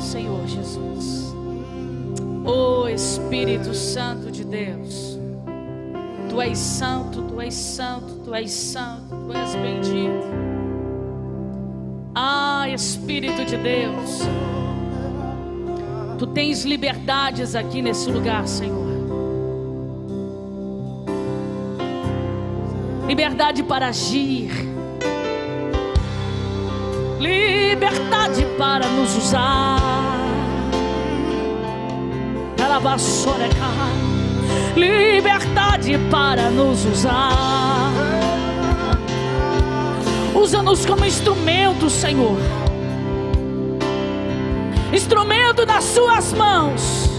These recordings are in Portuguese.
Senhor Jesus. Oh Espírito Santo de Deus, Tu és santo, Tu és santo, Tu és santo, Tu és bendito. Ah, Espírito de Deus, Tu tens liberdades aqui nesse lugar, Senhor. Liberdade para agir, liberdade para nos usar. Liberdade para nos usar. Usa-nos como instrumento, Senhor. Instrumento nas Suas mãos.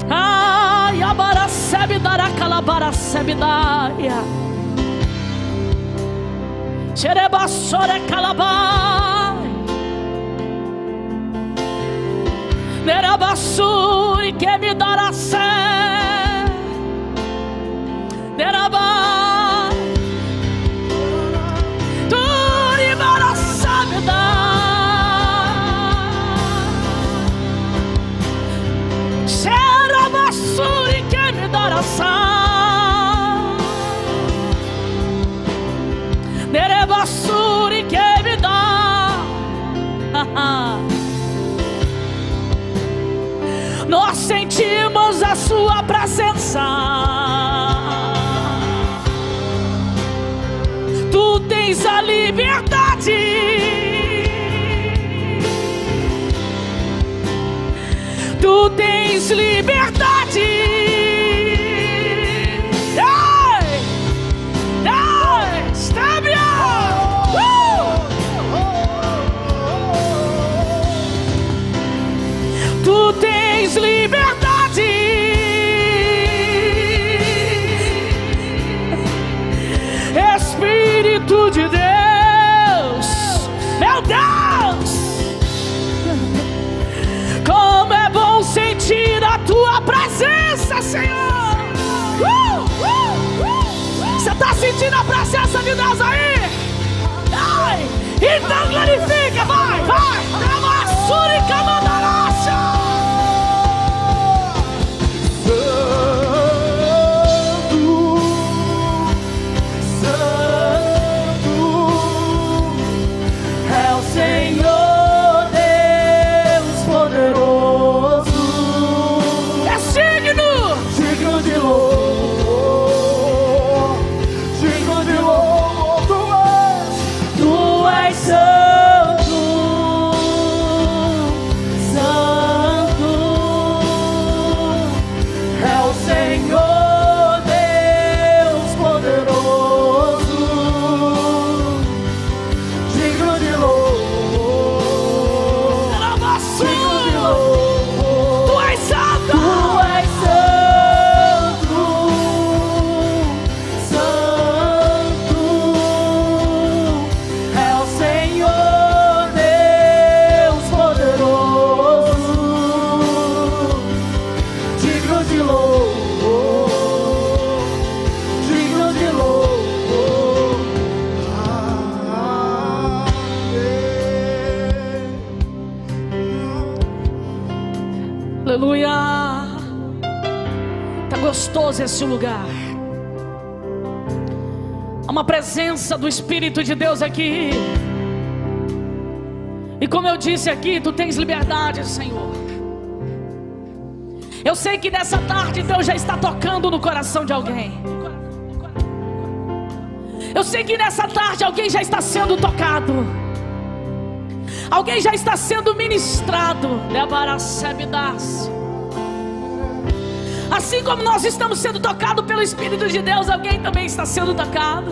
Ai, abaracebidara calabaracebidaia. Xerebassore calabai. Nerabassuri que me dará sé. Nerabai. Turi baracebida. Xerabassuri que me dará sé. Nerebassuri que me dá. Nós sentimos a Sua presença. Tu tens a liberdade. Tu tens liberdade. Tu tens liberdade. Espírito de Deus, meu Deus, como é bom sentir a Tua presença, Senhor. Você está sentindo a presença de Deus aí? Ai, então glorifica, vai, vai. Surica mandaracha. Aleluia. Está gostoso esse lugar. Há uma presença do Espírito de Deus aqui. E como eu disse aqui, Tu tens liberdade, Senhor. Eu sei que nessa tarde Deus já está tocando no coração de alguém. Eu sei que nessa tarde alguém já está sendo tocado. Alguém já está sendo ministrado. Assim como nós estamos sendo tocados pelo Espírito de Deus, alguém também está sendo tocado.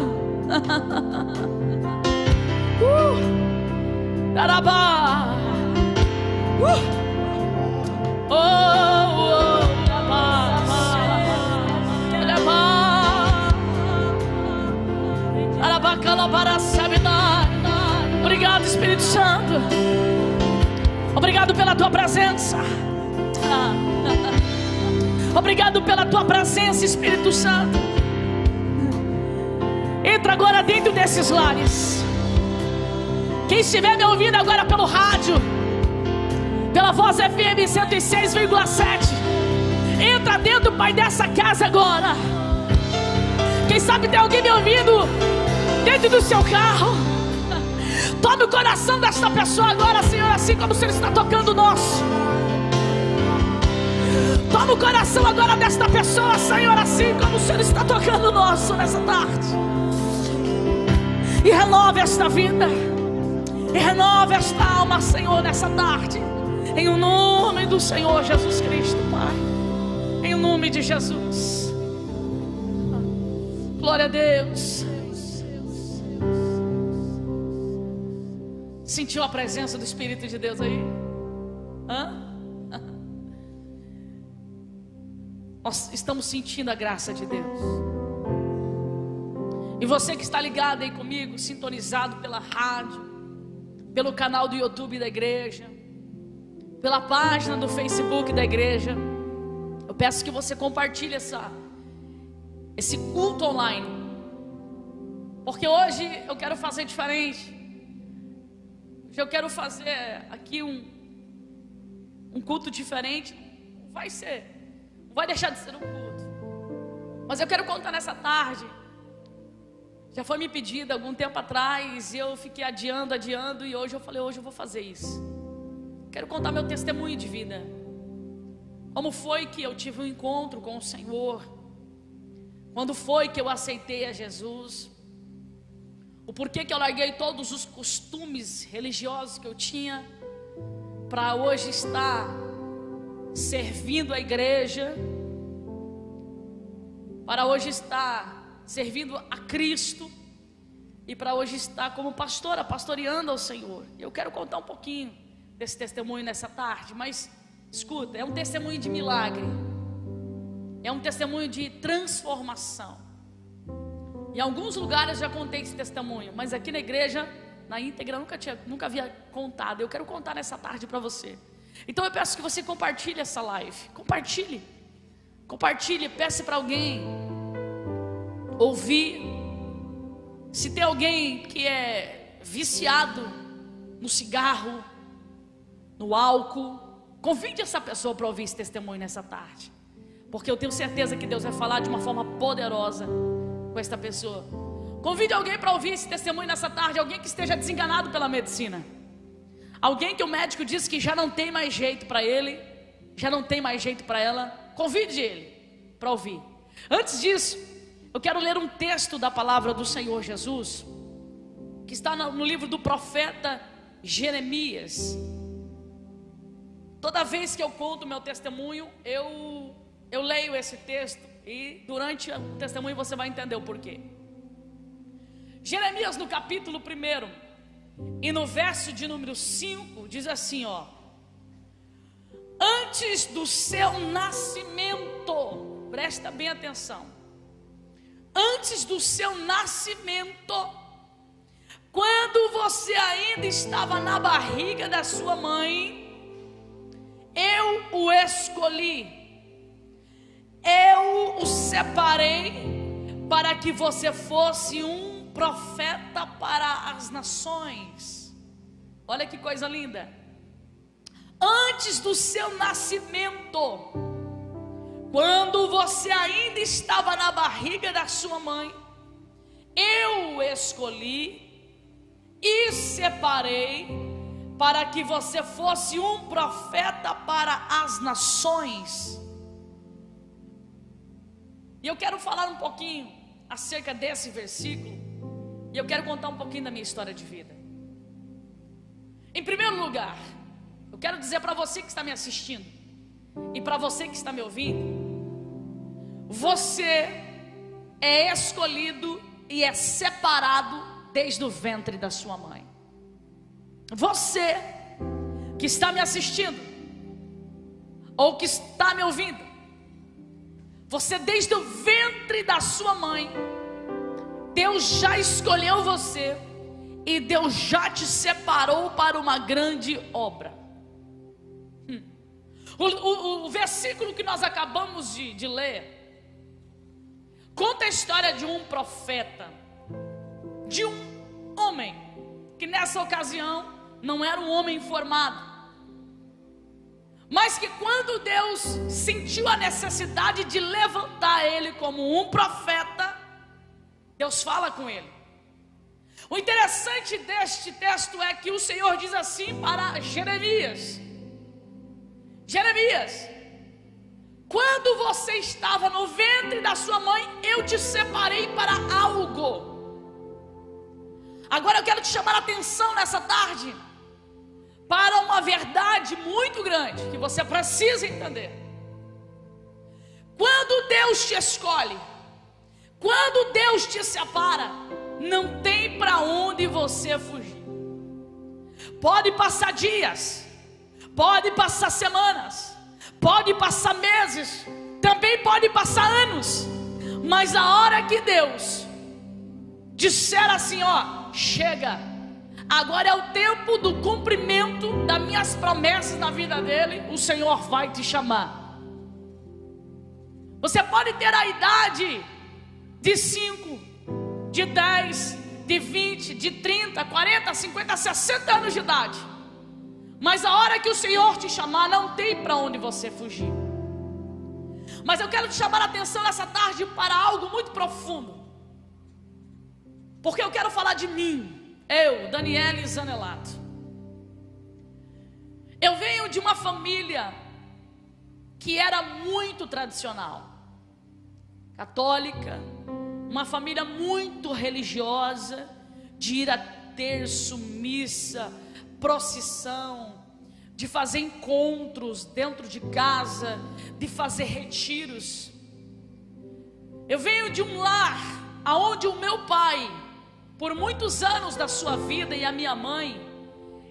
Darabá. Obrigado, Espírito Santo. Obrigado pela Tua presença. Obrigado pela Tua presença, Espírito Santo. Entra agora dentro desses lares. Quem estiver me ouvindo agora pelo rádio, pela Voz FM 106,7, entra dentro, Pai, dessa casa agora. Quem sabe tem alguém me ouvindo dentro do seu carro. Tome o coração desta pessoa agora, Senhor, assim como o Senhor está tocando o nosso. Toma o coração agora desta pessoa, Senhor, assim como o Senhor está tocando o nosso nessa tarde. E renove esta vida, e renove esta alma, Senhor, nessa tarde. Em o nome do Senhor Jesus Cristo, Pai. Em o nome de Jesus. Glória a Deus. Sentiu a presença do Espírito de Deus aí? Nós estamos sentindo a graça de Deus. E você que está ligado aí comigo, sintonizado pela rádio, pelo canal do YouTube da igreja, pela página do Facebook da igreja, eu peço que você compartilhe esse culto online, porque hoje eu quero fazer diferente. Hoje eu quero fazer aqui um culto diferente. Não vai deixar de ser um culto, mas eu quero contar nessa tarde. Já foi me pedido algum tempo atrás, e eu fiquei adiando, e hoje eu falei, hoje eu vou fazer isso. Quero contar meu testemunho de vida. Como foi que eu tive um encontro com o Senhor? Quando foi que eu aceitei a Jesus? O porquê que eu larguei todos os costumes religiosos que eu tinha, para hoje estar servindo a igreja, para hoje estar servindo a Cristo, e para hoje estar como pastora, pastoreando ao Senhor. Eu quero contar um pouquinho desse testemunho nessa tarde, mas escuta, é um testemunho de milagre, é um testemunho de transformação. Em alguns lugares já contei esse testemunho, mas aqui na igreja, na íntegra, nunca havia contado. Eu quero contar nessa tarde para você. Então eu peço que você compartilhe essa live. Compartilhe, peça para alguém ouvir. Se tem alguém que é viciado no cigarro, no álcool, convide essa pessoa para ouvir esse testemunho nessa tarde, porque eu tenho certeza que Deus vai falar de uma forma poderosa com esta pessoa. Convide alguém para ouvir esse testemunho nessa tarde. Alguém que esteja desenganado pela medicina, alguém que o médico disse que já não tem mais jeito para ele, já não tem mais jeito para ela. Convide ele para ouvir. Antes disso, eu quero ler um texto da palavra do Senhor Jesus, que está no livro do profeta Jeremias. Toda vez que eu conto meu testemunho, eu leio esse texto, e durante o testemunho você vai entender o porquê. Jeremias, no capítulo 1 e no verso de número 5, diz assim, ó: antes do seu nascimento, presta bem atenção, antes do seu nascimento, quando você ainda estava na barriga da sua mãe, eu o escolhi, eu o separei para que você fosse um profeta para as nações. Olha que coisa linda. Antes do seu nascimento, quando você ainda estava na barriga da sua mãe, eu o escolhi e separei para que você fosse um profeta para as nações. E eu quero falar um pouquinho acerca desse versículo, e eu quero contar um pouquinho da minha história de vida. Em primeiro lugar, eu quero dizer para você que está me assistindo, e para você que está me ouvindo, você é escolhido e é separado desde o ventre da sua mãe. Você que está me assistindo, ou que está me ouvindo, você desde o ventre da sua mãe, Deus já escolheu você, e Deus já te separou para uma grande obra. O versículo que nós acabamos de ler conta a história de um profeta, de um homem que nessa ocasião não era um homem formado, mas que quando Deus sentiu a necessidade de levantar ele como um profeta, Deus fala com ele. O interessante deste texto é que o Senhor diz assim para Jeremias: Jeremias, quando você estava no ventre da sua mãe, eu te separei para algo. Agora eu quero te chamar a atenção nessa tarde para uma verdade muito grande que você precisa entender. Quando Deus te escolhe, quando Deus te separa, não tem para onde você fugir. Pode passar dias, pode passar semanas, pode passar meses, também pode passar anos, mas a hora que Deus disser assim, ó, chega, agora é o tempo do cumprimento das minhas promessas na vida dele, o Senhor vai te chamar. Você pode ter a idade de 5, de 10, de 20, de 30, 40, 50, 60 anos de idade, mas a hora que o Senhor te chamar, não tem para onde você fugir. Mas eu quero te chamar a atenção nessa tarde para algo muito profundo, porque eu quero falar de mim, eu, Daniele Zanelato. Eu venho de uma família que era muito tradicional, católica, uma família muito religiosa, de ir a terço, missa, procissão, de fazer encontros dentro de casa, de fazer retiros. Eu venho de um lar onde o meu pai, por muitos anos da sua vida, e a minha mãe,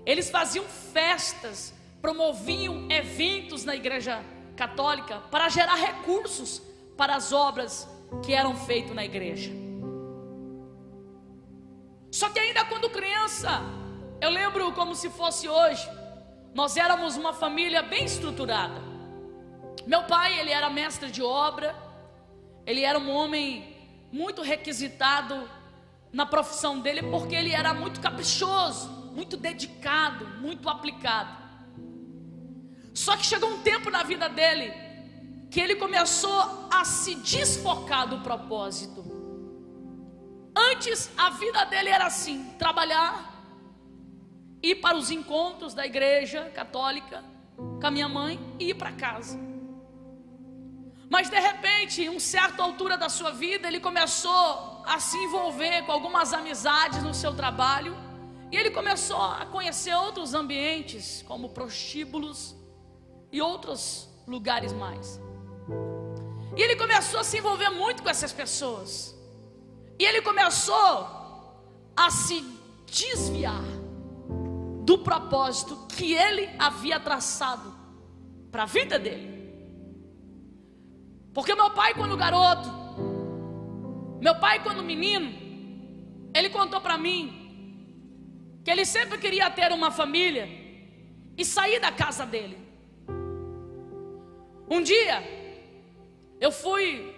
eles faziam festas, promoviam eventos na igreja católica para gerar recursos para as obras que eram feitas na igreja. Só que ainda quando criança, eu lembro como se fosse hoje, nós éramos uma família bem estruturada. Meu pai, ele era mestre de obra, ele era um homem muito requisitado na profissão dele, porque ele era muito caprichoso, muito dedicado, muito aplicado. Só que chegou um tempo na vida dele que ele começou a se desfocar do propósito. Antes a vida dele era assim: trabalhar, ir para os encontros da igreja católica com a minha mãe e ir para casa. Mas de repente, em uma certa altura da sua vida, ele começou a se envolver com algumas amizades no seu trabalho, e ele começou a conhecer outros ambientes, como prostíbulos e outros lugares mais. E ele começou a se envolver muito com essas pessoas, e ele começou a se desviar do propósito que ele havia traçado para a vida dele. Porque meu pai, quando garoto, meu pai, quando menino, ele contou para mim que ele sempre queria ter uma família e sair da casa dele. Um dia eu fui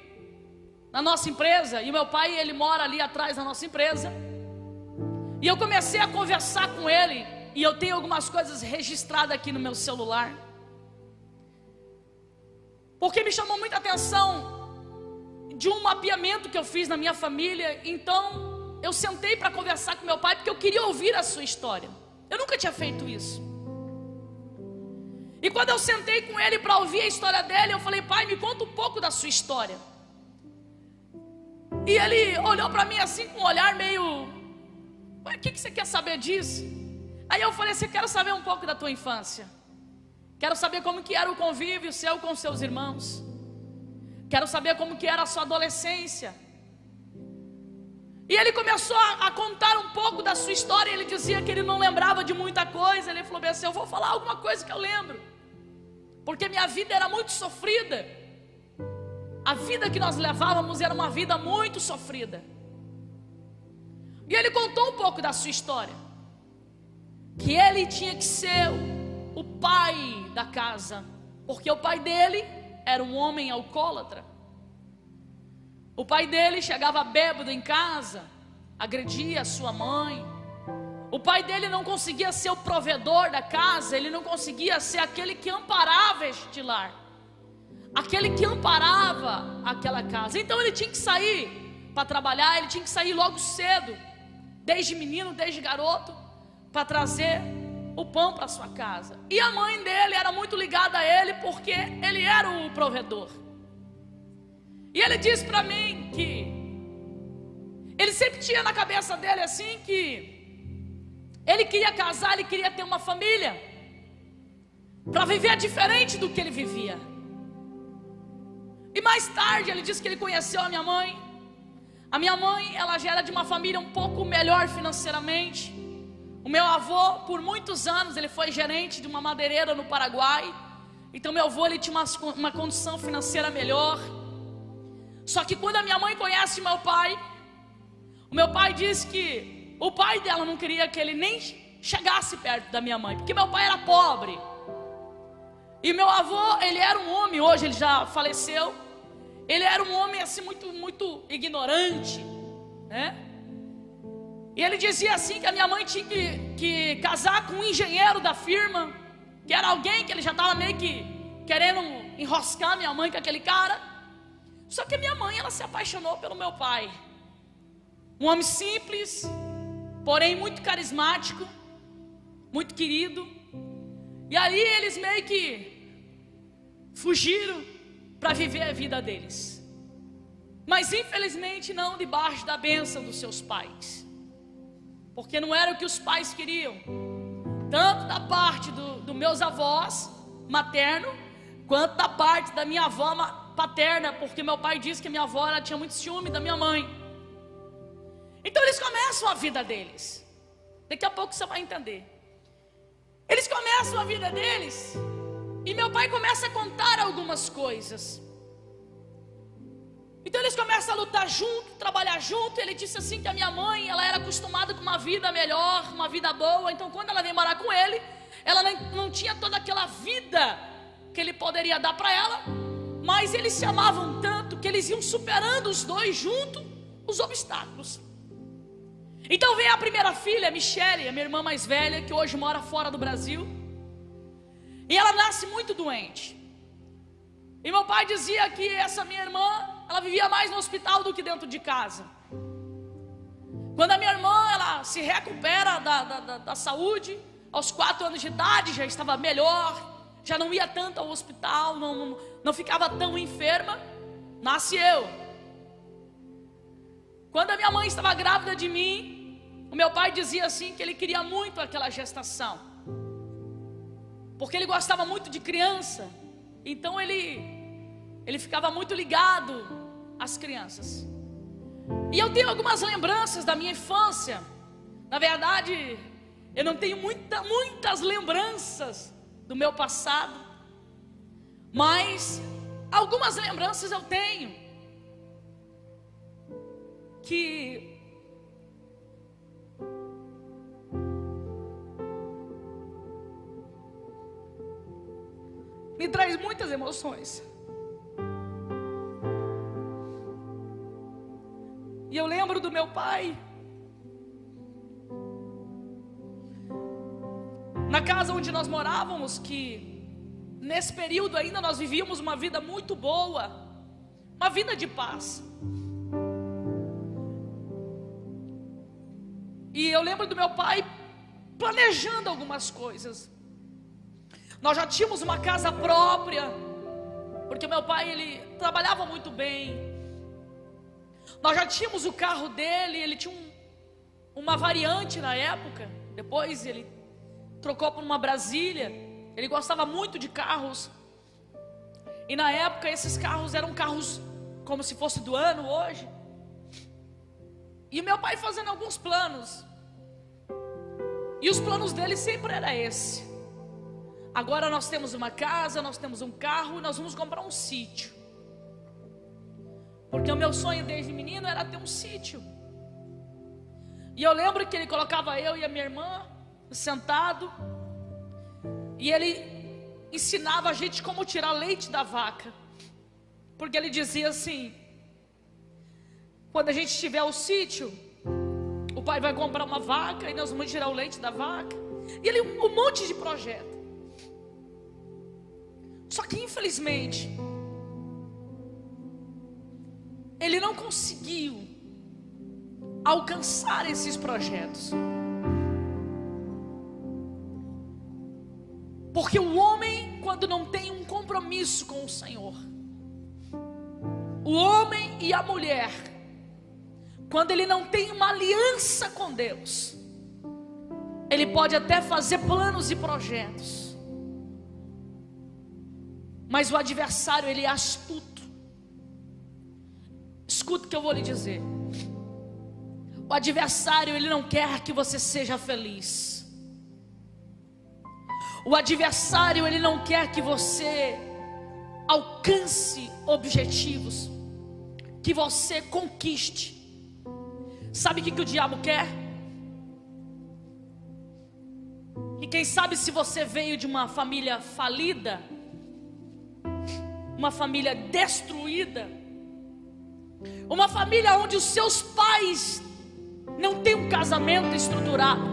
na nossa empresa, e meu pai, ele mora ali atrás da nossa empresa, e eu comecei a conversar com ele, e eu tenho algumas coisas registradas aqui no meu celular, porque me chamou muita atenção de um mapeamento que eu fiz na minha família. Então eu sentei para conversar com meu pai, porque eu queria ouvir a sua história. Eu nunca tinha feito isso. E quando eu sentei com ele para ouvir a história dele, eu falei: pai, me conta um pouco da sua história. E ele olhou para mim assim com um olhar meio: o que você quer saber disso? Aí eu falei assim: quero saber um pouco da tua infância. Quero saber como que era o convívio seu com seus irmãos. Quero saber como que era a sua adolescência. E ele começou a contar um pouco da sua história. Ele dizia que ele não lembrava de muita coisa. Ele falou assim: eu vou falar alguma coisa que eu lembro, porque minha vida era muito sofrida. A vida que nós levávamos era uma vida muito sofrida. E ele contou um pouco da sua história, que ele tinha que ser o pai da casa, porque o pai dele era um homem alcoólatra. O pai dele chegava bêbado em casa, agredia a sua mãe. O pai dele não conseguia ser o provedor da casa, ele não conseguia ser aquele que amparava este lar, aquele que amparava aquela casa. Então ele tinha que sair para trabalhar, ele tinha que sair logo cedo, desde menino, desde garoto, para trazer o pão para sua casa. E a mãe dele era muito ligada a ele, porque ele era o provedor. E ele disse para mim que ele sempre tinha na cabeça dele assim, que ele queria casar, ele queria ter uma família, para viver diferente do que ele vivia. E mais tarde ele disse que ele conheceu a minha mãe. A minha mãe, ela já era de uma família um pouco melhor financeiramente. O meu avô, por muitos anos, ele foi gerente de uma madeireira no Paraguai. Então meu avô, ele tinha uma condição financeira melhor. Só que quando a minha mãe conhece o meu pai disse que o pai dela não queria que ele nem chegasse perto da minha mãe, porque meu pai era pobre. E meu avô, ele era um homem, hoje ele já faleceu. Ele era um homem assim muito ignorante, né? E ele dizia assim que a minha mãe tinha que casar com um engenheiro da firma, que era alguém que ele já estava meio que querendo enroscar minha mãe com aquele cara. Só que a minha mãe, ela se apaixonou pelo meu pai. Um homem simples, porém muito carismático, muito querido. E ali eles meio que fugiram para viver a vida deles, mas infelizmente não debaixo da bênção dos seus pais, porque não era o que os pais queriam, tanto da parte dos meus avós materno, quanto da parte da minha avó paterna, porque meu pai disse que minha avó, ela tinha muito ciúme da minha mãe. Então eles começam a vida deles, daqui a pouco você vai entender. Eles começam a vida deles, e meu pai começa a contar algumas coisas. Então eles começam a lutar junto, trabalhar junto. Ele disse assim que a minha mãe, ela era acostumada com uma vida melhor, uma vida boa. Então quando ela veio morar com ele, ela não tinha toda aquela vida que ele poderia dar para ela. Mas eles se amavam tanto que eles iam superando os dois juntos os obstáculos. Então vem a primeira filha, Michele, a minha irmã mais velha, que hoje mora fora do Brasil. E ela nasce muito doente. E meu pai dizia que essa minha irmã, ela vivia mais no hospital do que dentro de casa. Quando a minha irmã, ela se recupera da saúde, aos 4 anos de idade, já estava melhor, já não ia tanto ao hospital, não ficava tão enferma, nasce eu. Quando a minha mãe estava grávida de mim, o meu pai dizia assim que ele queria muito aquela gestação, porque ele gostava muito de criança. Então ele ficava muito ligado às crianças. E eu tenho algumas lembranças da minha infância. Na verdade, eu não tenho muitas lembranças do meu passado, mas algumas lembranças eu tenho, que me traz muitas emoções. E eu lembro do meu pai, na casa onde nós morávamos, que nesse período ainda nós vivíamos uma vida muito boa, uma vida de paz. E eu lembro do meu pai planejando algumas coisas. Nós já tínhamos uma casa própria, porque meu pai, ele trabalhava muito bem. Nós já tínhamos o carro dele, ele tinha uma variante na época. Depois ele trocou por uma Brasília. Ele gostava muito de carros. E na época esses carros eram carros como se fosse do ano hoje. E meu pai fazendo alguns planos. E os planos dele sempre era esse: agora nós temos uma casa, nós temos um carro, nós vamos comprar um sítio. Porque o meu sonho desde menino era ter um sítio. E eu lembro que ele colocava eu e a minha irmã sentado, e ele ensinava a gente como tirar leite da vaca. Porque ele dizia assim: quando a gente tiver o sítio, o o pai vai comprar uma vaca e nós vamos tirar o leite da vaca. E ele, um monte de projeto. Só que infelizmente ele não conseguiu alcançar esses projetos. Porque o homem, quando não tem um compromisso com o Senhor, o homem e a mulher, quando ele não tem uma aliança com Deus, ele pode até fazer planos e projetos, mas o adversário, ele é astuto. Escuta o que eu vou lhe dizer. O adversário, ele não quer que você seja feliz. O adversário, ele não quer que você alcance objetivos, que você conquiste. Sabe o que o diabo quer? E quem sabe, se você veio de uma família falida, uma família destruída, uma família onde os seus pais não têm um casamento estruturado,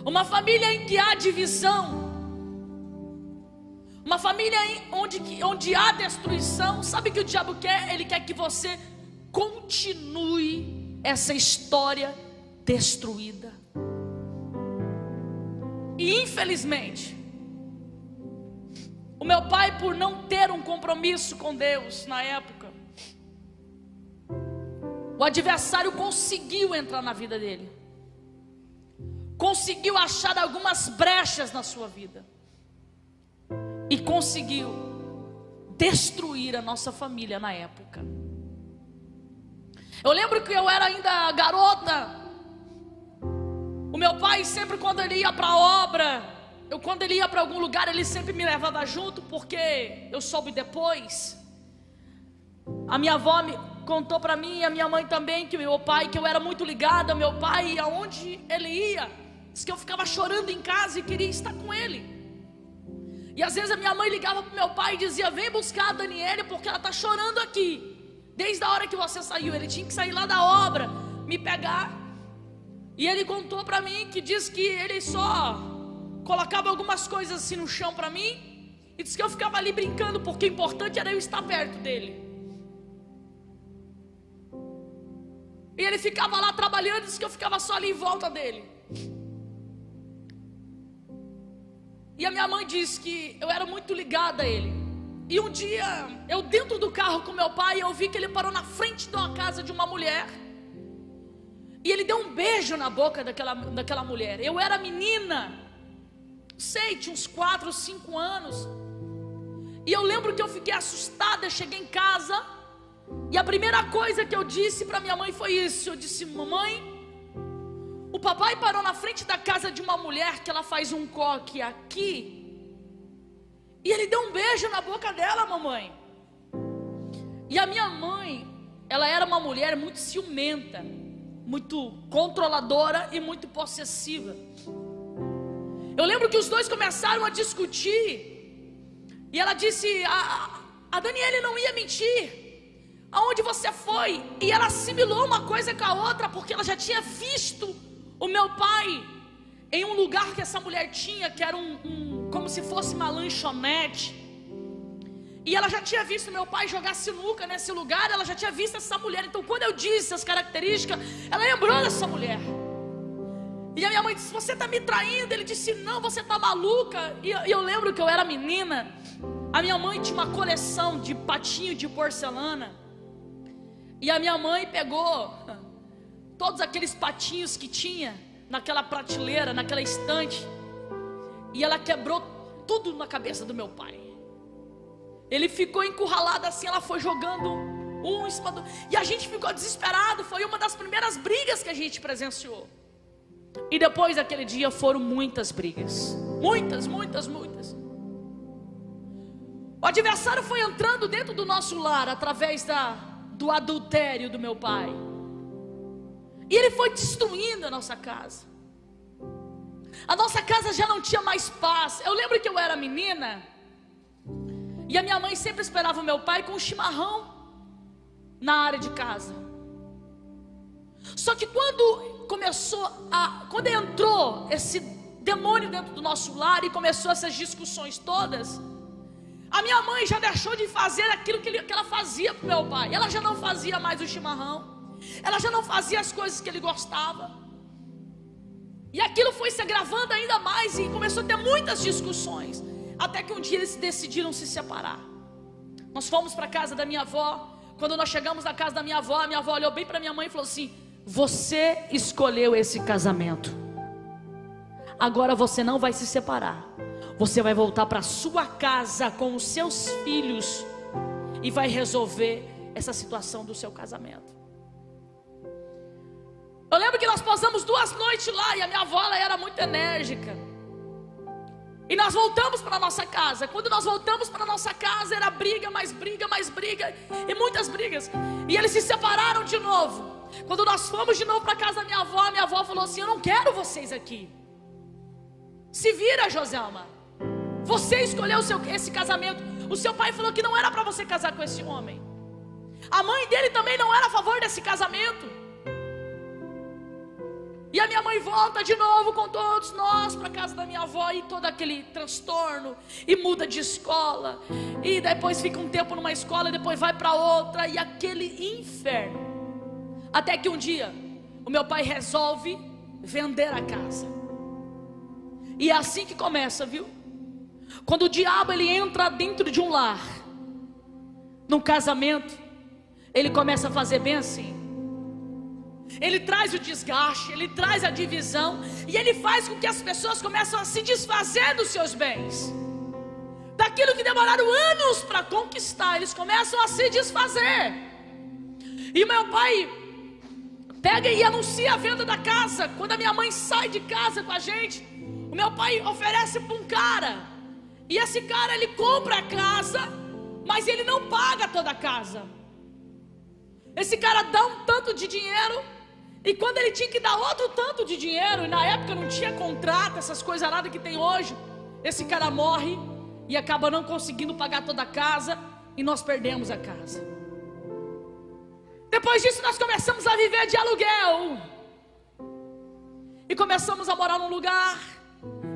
uma família em que há divisão, uma família onde há destruição. Sabe o que o diabo quer? Ele quer que você continue essa história destruída. E infelizmente, o meu pai, por não ter um compromisso com Deus na época, o adversário conseguiu entrar na vida dele, conseguiu achar algumas brechas na sua vida e conseguiu destruir a nossa família na época. Eu lembro que eu era ainda garota. O meu pai sempre, quando ele ia para a obra, quando ele ia para algum lugar, ele sempre me levava junto, porque eu soube depois. A minha avó me contou para mim, e a minha mãe também, que eu era muito ligada ao meu pai, e aonde ele ia, disse que eu ficava chorando em casa e queria estar com ele. E às vezes a minha mãe ligava para o meu pai e dizia: vem buscar a Daniele, porque ela está chorando aqui. Desde a hora que você saiu, ele tinha que sair lá da obra, me pegar. E ele contou para mim que diz que ele só colocava algumas coisas assim no chão para mim, e disse que eu ficava ali brincando, porque o importante era eu estar perto dele. E ele ficava lá trabalhando, disse que eu ficava só ali em volta dele. E a minha mãe disse que eu era muito ligada a ele. E um dia, eu dentro do carro com meu pai, eu vi que ele parou na frente de uma casa de uma mulher, e ele deu um beijo na boca daquela mulher. Eu era menina, sei, tinha uns 4 ou 5 anos. E eu lembro que eu fiquei assustada. Cheguei em casa, e a primeira coisa que eu disse para minha mãe foi isso. Eu disse: mamãe, o papai parou na frente da casa de uma mulher, que ela faz um coque aqui, e ele deu um beijo na boca dela, mamãe. E a minha mãe, ela era uma mulher muito ciumenta, muito controladora e muito possessiva. Eu lembro que os dois começaram a discutir, e ela disse: a Daniele não ia mentir. Aonde você foi? E ela assimilou uma coisa com a outra, porque ela já tinha visto o meu pai em um lugar que essa mulher tinha, que era como se fosse uma lanchonete. E ela já tinha visto meu pai jogar sinuca nesse lugar, ela já tinha visto essa mulher. Então quando eu disse as características, ela lembrou dessa mulher. E a minha mãe disse: você está me traindo. Ele disse: não, você está maluca. E eu lembro que eu era menina. A minha mãe tinha uma coleção de patinho de porcelana, e a minha mãe pegou todos aqueles patinhos que tinha naquela prateleira, naquela estante, e ela quebrou tudo na cabeça do meu pai. Ele ficou encurralado assim, ela foi jogando um em cima do... E a gente ficou desesperado. Foi uma das primeiras brigas que a gente presenciou. E depois daquele dia foram muitas brigas. Muitas. O adversário foi entrando dentro do nosso lar através do adultério do meu pai. E ele foi destruindo a nossa casa. A nossa casa já não tinha mais paz. Eu lembro que eu era menina, e a minha mãe sempre esperava o meu pai com um chimarrão na área de casa. Só que quando entrou esse demônio dentro do nosso lar e começou essas discussões todas, a minha mãe já deixou de fazer aquilo que ela fazia para o meu pai. Ela já não fazia mais o chimarrão, ela já não fazia as coisas que ele gostava, e aquilo foi se agravando ainda mais, e começou a ter muitas discussões, até que um dia eles decidiram se separar. Nós fomos para a casa da minha avó. Quando nós chegamos na casa da minha avó, a minha avó olhou bem para minha mãe e falou assim: você escolheu esse casamento, agora você não vai se separar, você vai voltar para sua casa com os seus filhos e vai resolver essa situação do seu casamento. Eu lembro que nós passamos 2 noites lá, e a minha avó, ela era muito enérgica, e nós voltamos para a nossa casa. Quando nós voltamos para a nossa casa, era briga, mais briga, mais briga, e muitas brigas, e eles se separaram de novo. Quando nós fomos de novo para a casa da minha avó falou assim: eu não quero vocês aqui, se vira, Joselma, você escolheu esse casamento. O seu pai falou que não era para você casar com esse homem. A mãe dele também não era a favor desse casamento. E a minha mãe volta de novo com todos nós para a casa da minha avó, e todo aquele transtorno, e muda de escola, e depois fica um tempo numa escola, e depois vai para outra, e aquele inferno. Até que um dia o meu pai resolve vender a casa. E é assim que começa, viu? Quando o diabo ele entra dentro de um lar, num casamento, ele começa a fazer bem assim. Ele traz o desgaste, ele traz a divisão, e ele faz com que as pessoas começem a se desfazer dos seus bens. Daquilo que demoraram anos para conquistar, eles começam a se desfazer. E meu pai pega e anuncia a venda da casa. Quando a minha mãe sai de casa com a gente, o meu pai oferece para um cara, e esse cara ele compra a casa, mas ele não paga toda a casa. Esse cara dá um tanto de dinheiro, e quando ele tinha que dar outro tanto de dinheiro, e na época não tinha contrato, essas coisas nada que tem hoje, esse cara morre e acaba não conseguindo pagar toda a casa, e nós perdemos a casa. Depois disso nós começamos a viver de aluguel, e começamos a morar num lugar,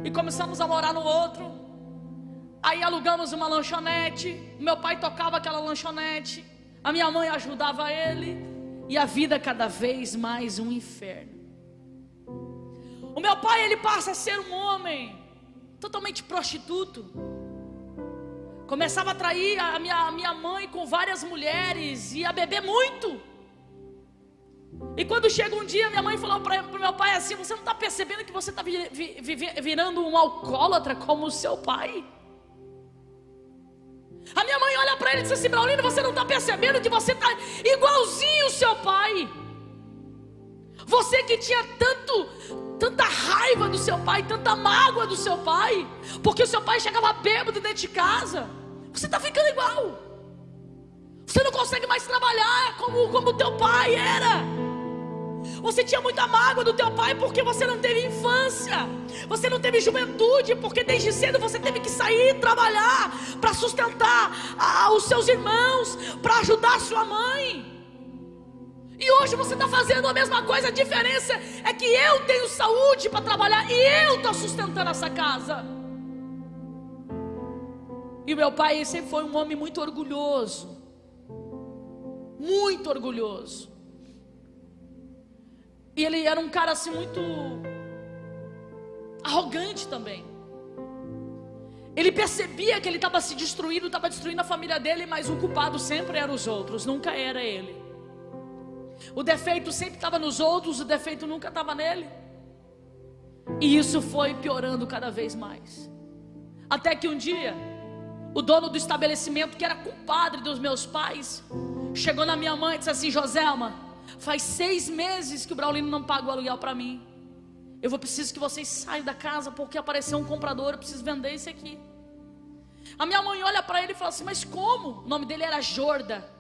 e começamos a morar no outro. Aí alugamos uma lanchonete, meu pai tocava aquela lanchonete, a minha mãe ajudava ele, e a vida cada vez mais um inferno. O meu pai ele passa a ser um homem totalmente prostituto. Começava a trair a minha mãe com várias mulheres, e a beber muito. E quando chega um dia, minha mãe falou para o meu pai assim: você não está percebendo que você está virando um alcoólatra como o seu pai? A minha mãe olha para ele e diz assim: Braulino, você não está percebendo que você está igualzinho o seu pai? Você que tinha tanta raiva do seu pai, tanta mágoa do seu pai, porque o seu pai chegava bêbado dentro de casa, você está ficando igual. Você não consegue mais trabalhar como o teu pai era. Você tinha muita mágoa do teu pai porque você não teve infância, você não teve juventude, porque desde cedo você teve que sair trabalhar para sustentar os seus irmãos, para ajudar a sua mãe. E hoje você está fazendo a mesma coisa. A diferença é que eu tenho saúde para trabalhar, e eu estou sustentando essa casa. E o meu pai sempre foi um homem muito orgulhoso, muito orgulhoso. E ele era um cara assim muito arrogante também. Ele percebia que ele estava se destruindo, estava destruindo a família dele, mas o culpado sempre era os outros, nunca era ele. O defeito sempre estava nos outros, o defeito nunca estava nele. E isso foi piorando cada vez mais. Até que um dia, o dono do estabelecimento, que era compadre dos meus pais, chegou na minha mãe e disse assim: Joselma, faz 6 meses que o Braulino não paga o aluguel para mim. Eu preciso que vocês saiam da casa, porque apareceu um comprador, eu preciso vender isso aqui. A minha mãe olha para ele e fala assim: mas como? O nome dele era Jorda.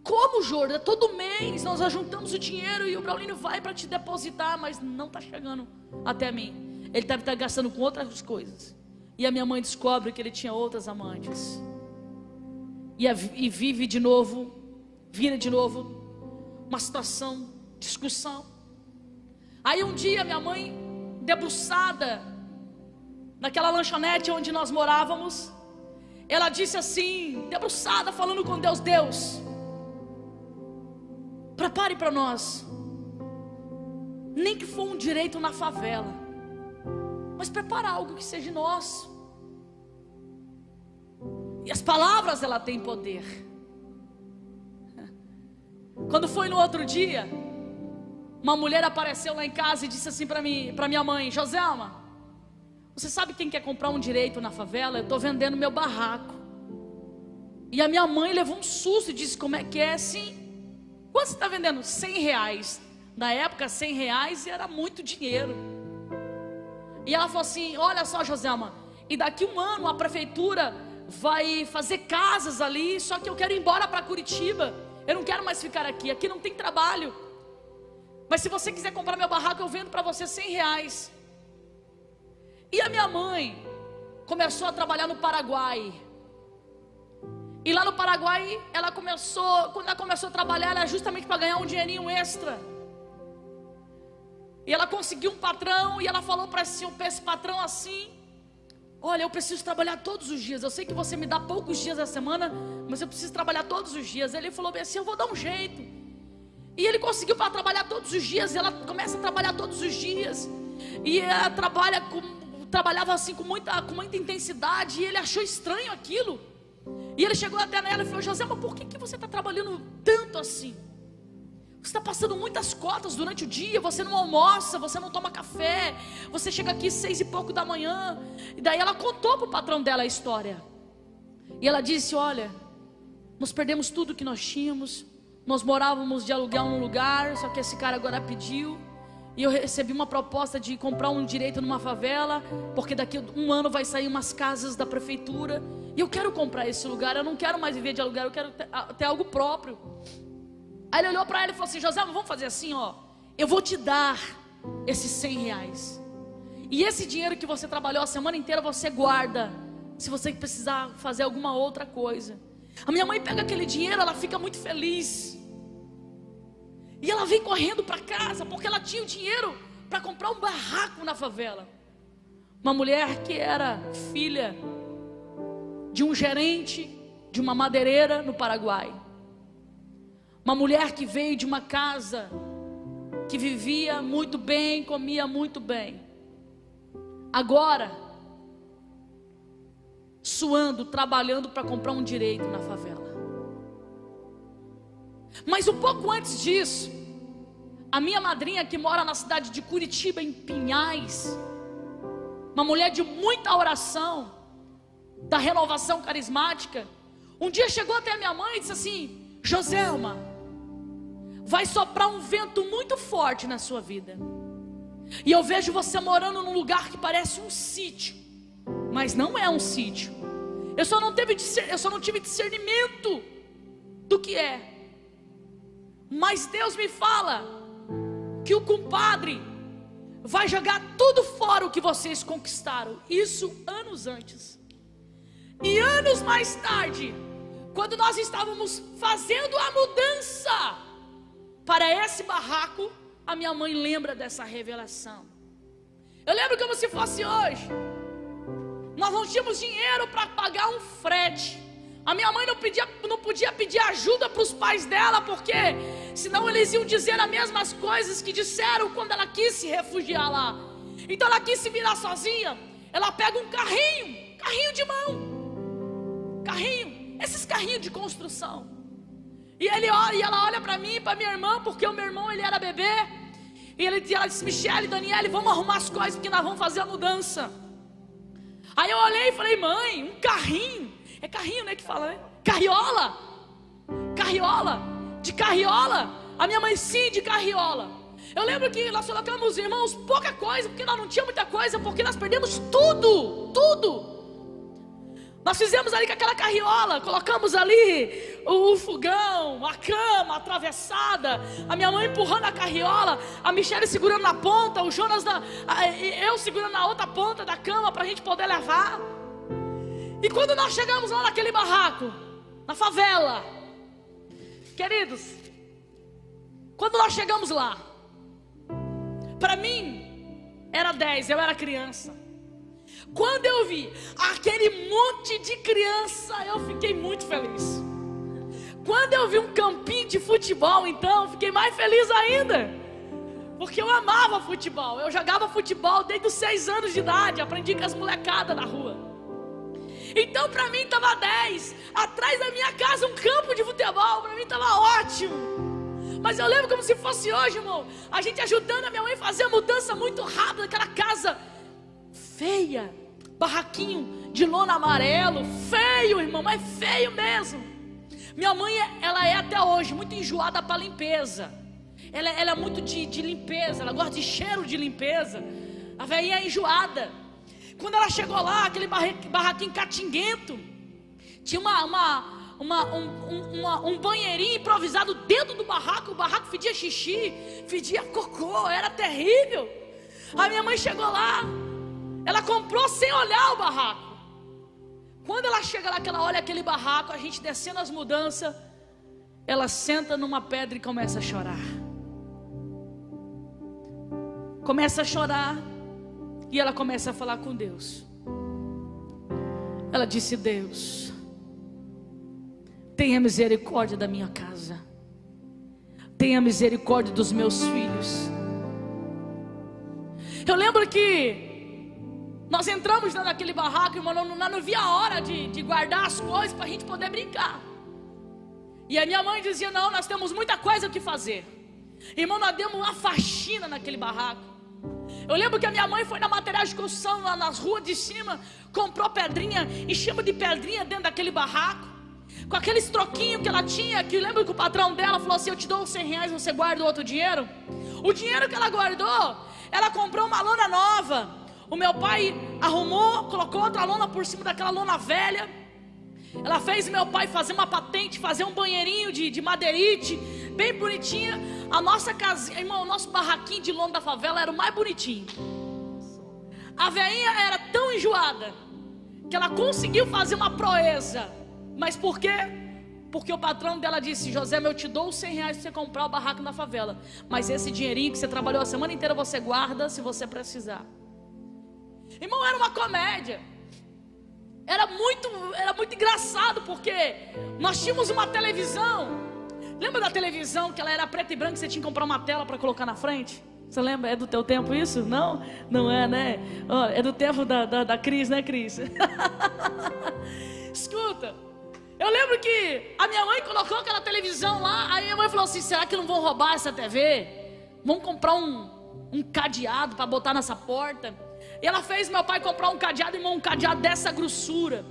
Como, Jorda? Todo mês nós ajuntamos o dinheiro e o Braulino vai para te depositar, mas não está chegando até mim. Ele deve estar gastando com outras coisas. E a minha mãe descobre que ele tinha outras amantes, e vive de novo, vira de novo uma situação discussão. Aí um dia minha mãe, debruçada naquela lanchonete onde nós morávamos, ela disse assim, debruçada, falando com Deus: Deus, prepare para nós, nem que for um direito na favela, mas prepara algo que seja nosso. E as palavras, ela tem poder. Quando foi no outro dia, uma mulher apareceu lá em casa e disse assim para minha mãe: Joselma, você sabe quem quer comprar um direito na favela? Eu estou vendendo meu barraco. E a minha mãe levou um susto e disse: como é que é? Sim. Quanto você está vendendo? R$100. Na época, R$100 era muito dinheiro. E ela falou assim: olha só, Joselma, e daqui um ano a prefeitura vai fazer casas ali, só que eu quero ir embora para Curitiba. Eu não quero mais ficar aqui, aqui não tem trabalho. Mas se você quiser comprar meu barraco, eu vendo para você R$100. E a minha mãe começou a trabalhar no Paraguai. E lá no Paraguai, quando ela começou a trabalhar, era justamente para ganhar um dinheirinho extra. E ela conseguiu um patrão, e ela falou para esse patrão assim: olha, eu preciso trabalhar todos os dias. Eu sei que você me dá poucos dias da semana, mas eu preciso trabalhar todos os dias. Ele falou bem assim: eu vou dar um jeito. E ele conseguiu para trabalhar todos os dias. Ela começa a trabalhar todos os dias. E ela trabalhava assim com muita intensidade. E ele achou estranho aquilo. E ele chegou até nela e falou: José, mas por que você está trabalhando tanto assim? Você está passando muitas cotas durante o dia, você não almoça, você não toma café, você chega aqui 6 e pouco da manhã. E daí ela contou para o patrão dela a história. E ela disse: olha, nós perdemos tudo que nós tínhamos. Nós morávamos de aluguel num lugar, só que esse cara agora pediu. E eu recebi uma proposta de comprar um direito numa favela, porque daqui a um ano vai sair umas casas da prefeitura. E eu quero comprar esse lugar, eu não quero mais viver de aluguel, eu quero ter algo próprio. Aí ele olhou para ela e falou assim: José, vamos fazer assim, ó. Eu vou te dar esses R$100. E esse dinheiro que você trabalhou a semana inteira, você guarda, se você precisar fazer alguma outra coisa. A minha mãe pega aquele dinheiro, ela fica muito feliz. E ela vem correndo para casa, porque ela tinha o dinheiro para comprar um barraco na favela. Uma mulher que era filha de um gerente de uma madeireira no Paraguai. Uma mulher que veio de uma casa que vivia muito bem, comia muito bem. Agora, suando, trabalhando para comprar um direito na favela. Mas um pouco antes disso, a minha madrinha, que mora na cidade de Curitiba, em Pinhais, uma mulher de muita oração, da renovação carismática, um dia chegou até a minha mãe e disse assim: Joselma, vai soprar um vento muito forte na sua vida, e eu vejo você morando num lugar que parece um sítio, mas não é um sítio. Eu só não tive discernimento do que é. Mas Deus me fala que o compadre vai jogar tudo fora o que vocês conquistaram. Isso anos antes. E anos mais tarde, quando nós estávamos fazendo a mudança para esse barraco, a minha mãe lembra dessa revelação. Eu lembro como se fosse hoje. Nós não tínhamos dinheiro para pagar um frete. A minha mãe não podia pedir ajuda para os pais dela, porque senão eles iam dizer as mesmas coisas que disseram quando ela quis se refugiar lá. Então ela quis se virar sozinha. Ela pega um carrinho de mão, esses carrinhos de construção. E ela olha para mim e para minha irmã, porque o meu irmão, ele era bebê. E ela disse: Michele, Daniele, vamos arrumar as coisas, porque nós vamos fazer a mudança. Aí eu olhei e falei: mãe, um carrinho. É carrinho, né, que fala, né? Carriola. De carriola. A minha mãe, sim, de carriola. Eu lembro que nós colocamos, irmãos, pouca coisa, porque nós não tínhamos muita coisa, porque nós perdemos tudo. Nós fizemos ali com aquela carriola, colocamos ali o fogão, a cama, a travessada, a minha mãe empurrando a carriola, a Michele segurando na ponta, o Jonas eu segurando na outra ponta da cama para a gente poder levar. E quando nós chegamos lá naquele barraco, na favela, queridos, Quando nós chegamos lá, para mim era 10, eu era criança. Quando eu vi aquele monte de criança, eu fiquei muito feliz. Quando eu vi um campinho de futebol, então, eu fiquei mais feliz ainda. Porque eu amava futebol. Eu jogava futebol desde os 6 anos de idade. Aprendi com as molecadas na rua. Então para mim estava 10. Atrás da minha casa um campo de futebol. Para mim estava ótimo. Mas eu lembro como se fosse hoje, irmão. A gente ajudando a minha mãe a fazer a mudança muito rápida. Aquela casa feia. Barraquinho de lona amarelo. Feio, irmão. Mas feio mesmo. Minha mãe, ela é até hoje muito enjoada para limpeza. Ela é muito de limpeza. Ela gosta de cheiro de limpeza. A velhinha é enjoada. Quando ela chegou lá, aquele barraquinho catinguento, tinha um banheirinho improvisado dentro do barraco. O barraco fedia xixi, fedia cocô, era terrível. A minha mãe chegou lá, ela comprou sem olhar o barraco. Quando ela chega lá, que ela olha aquele barraco, a gente descendo as mudanças, ela senta numa pedra e começa a chorar. Começa a chorar. E ela começa a falar com Deus. Ela disse: Deus, tenha misericórdia da minha casa. Tenha misericórdia dos meus filhos. Eu lembro que nós entramos naquele barraco, irmão, não via a hora de guardar as coisas para a gente poder brincar. E a minha mãe dizia: não, nós temos muita coisa que fazer. Irmão, nós demos uma faxina naquele barraco. Eu lembro que a minha mãe foi na material de construção, lá nas ruas de cima, comprou pedrinha, enchemos de pedrinha dentro daquele barraco, com aqueles troquinhos que ela tinha, que lembra que o patrão dela falou assim: eu te dou 100 reais, você guarda o outro dinheiro. O dinheiro que ela guardou, ela comprou uma lona nova. O meu pai arrumou, colocou outra lona por cima daquela lona velha. Ela fez meu pai fazer uma patente, fazer um banheirinho de madeirite, bem bonitinha. A nossa casinha, irmão, o nosso barraquinho de lona da favela era o mais bonitinho. A velhinha era tão enjoada que ela conseguiu fazer uma proeza. Mas por quê? Porque o patrão dela disse: José, eu te dou 100 reais para você comprar o barraco na favela, mas esse dinheirinho que você trabalhou a semana inteira você guarda se você precisar. Irmão, era uma comédia. Era muito engraçado, porque nós tínhamos uma televisão. Lembra da televisão que ela era preta e branca, que você tinha que comprar uma tela para colocar na frente? Você lembra? É do teu tempo isso? Não? Não é, né? Oh, é do tempo da Cris, né, Cris? Escuta, eu lembro que a minha mãe colocou aquela televisão lá. Aí minha mãe falou assim: será que não vão roubar essa TV? Vamos comprar um cadeado para botar nessa porta. E ela fez meu pai comprar um cadeado, irmão, um cadeado dessa grossura,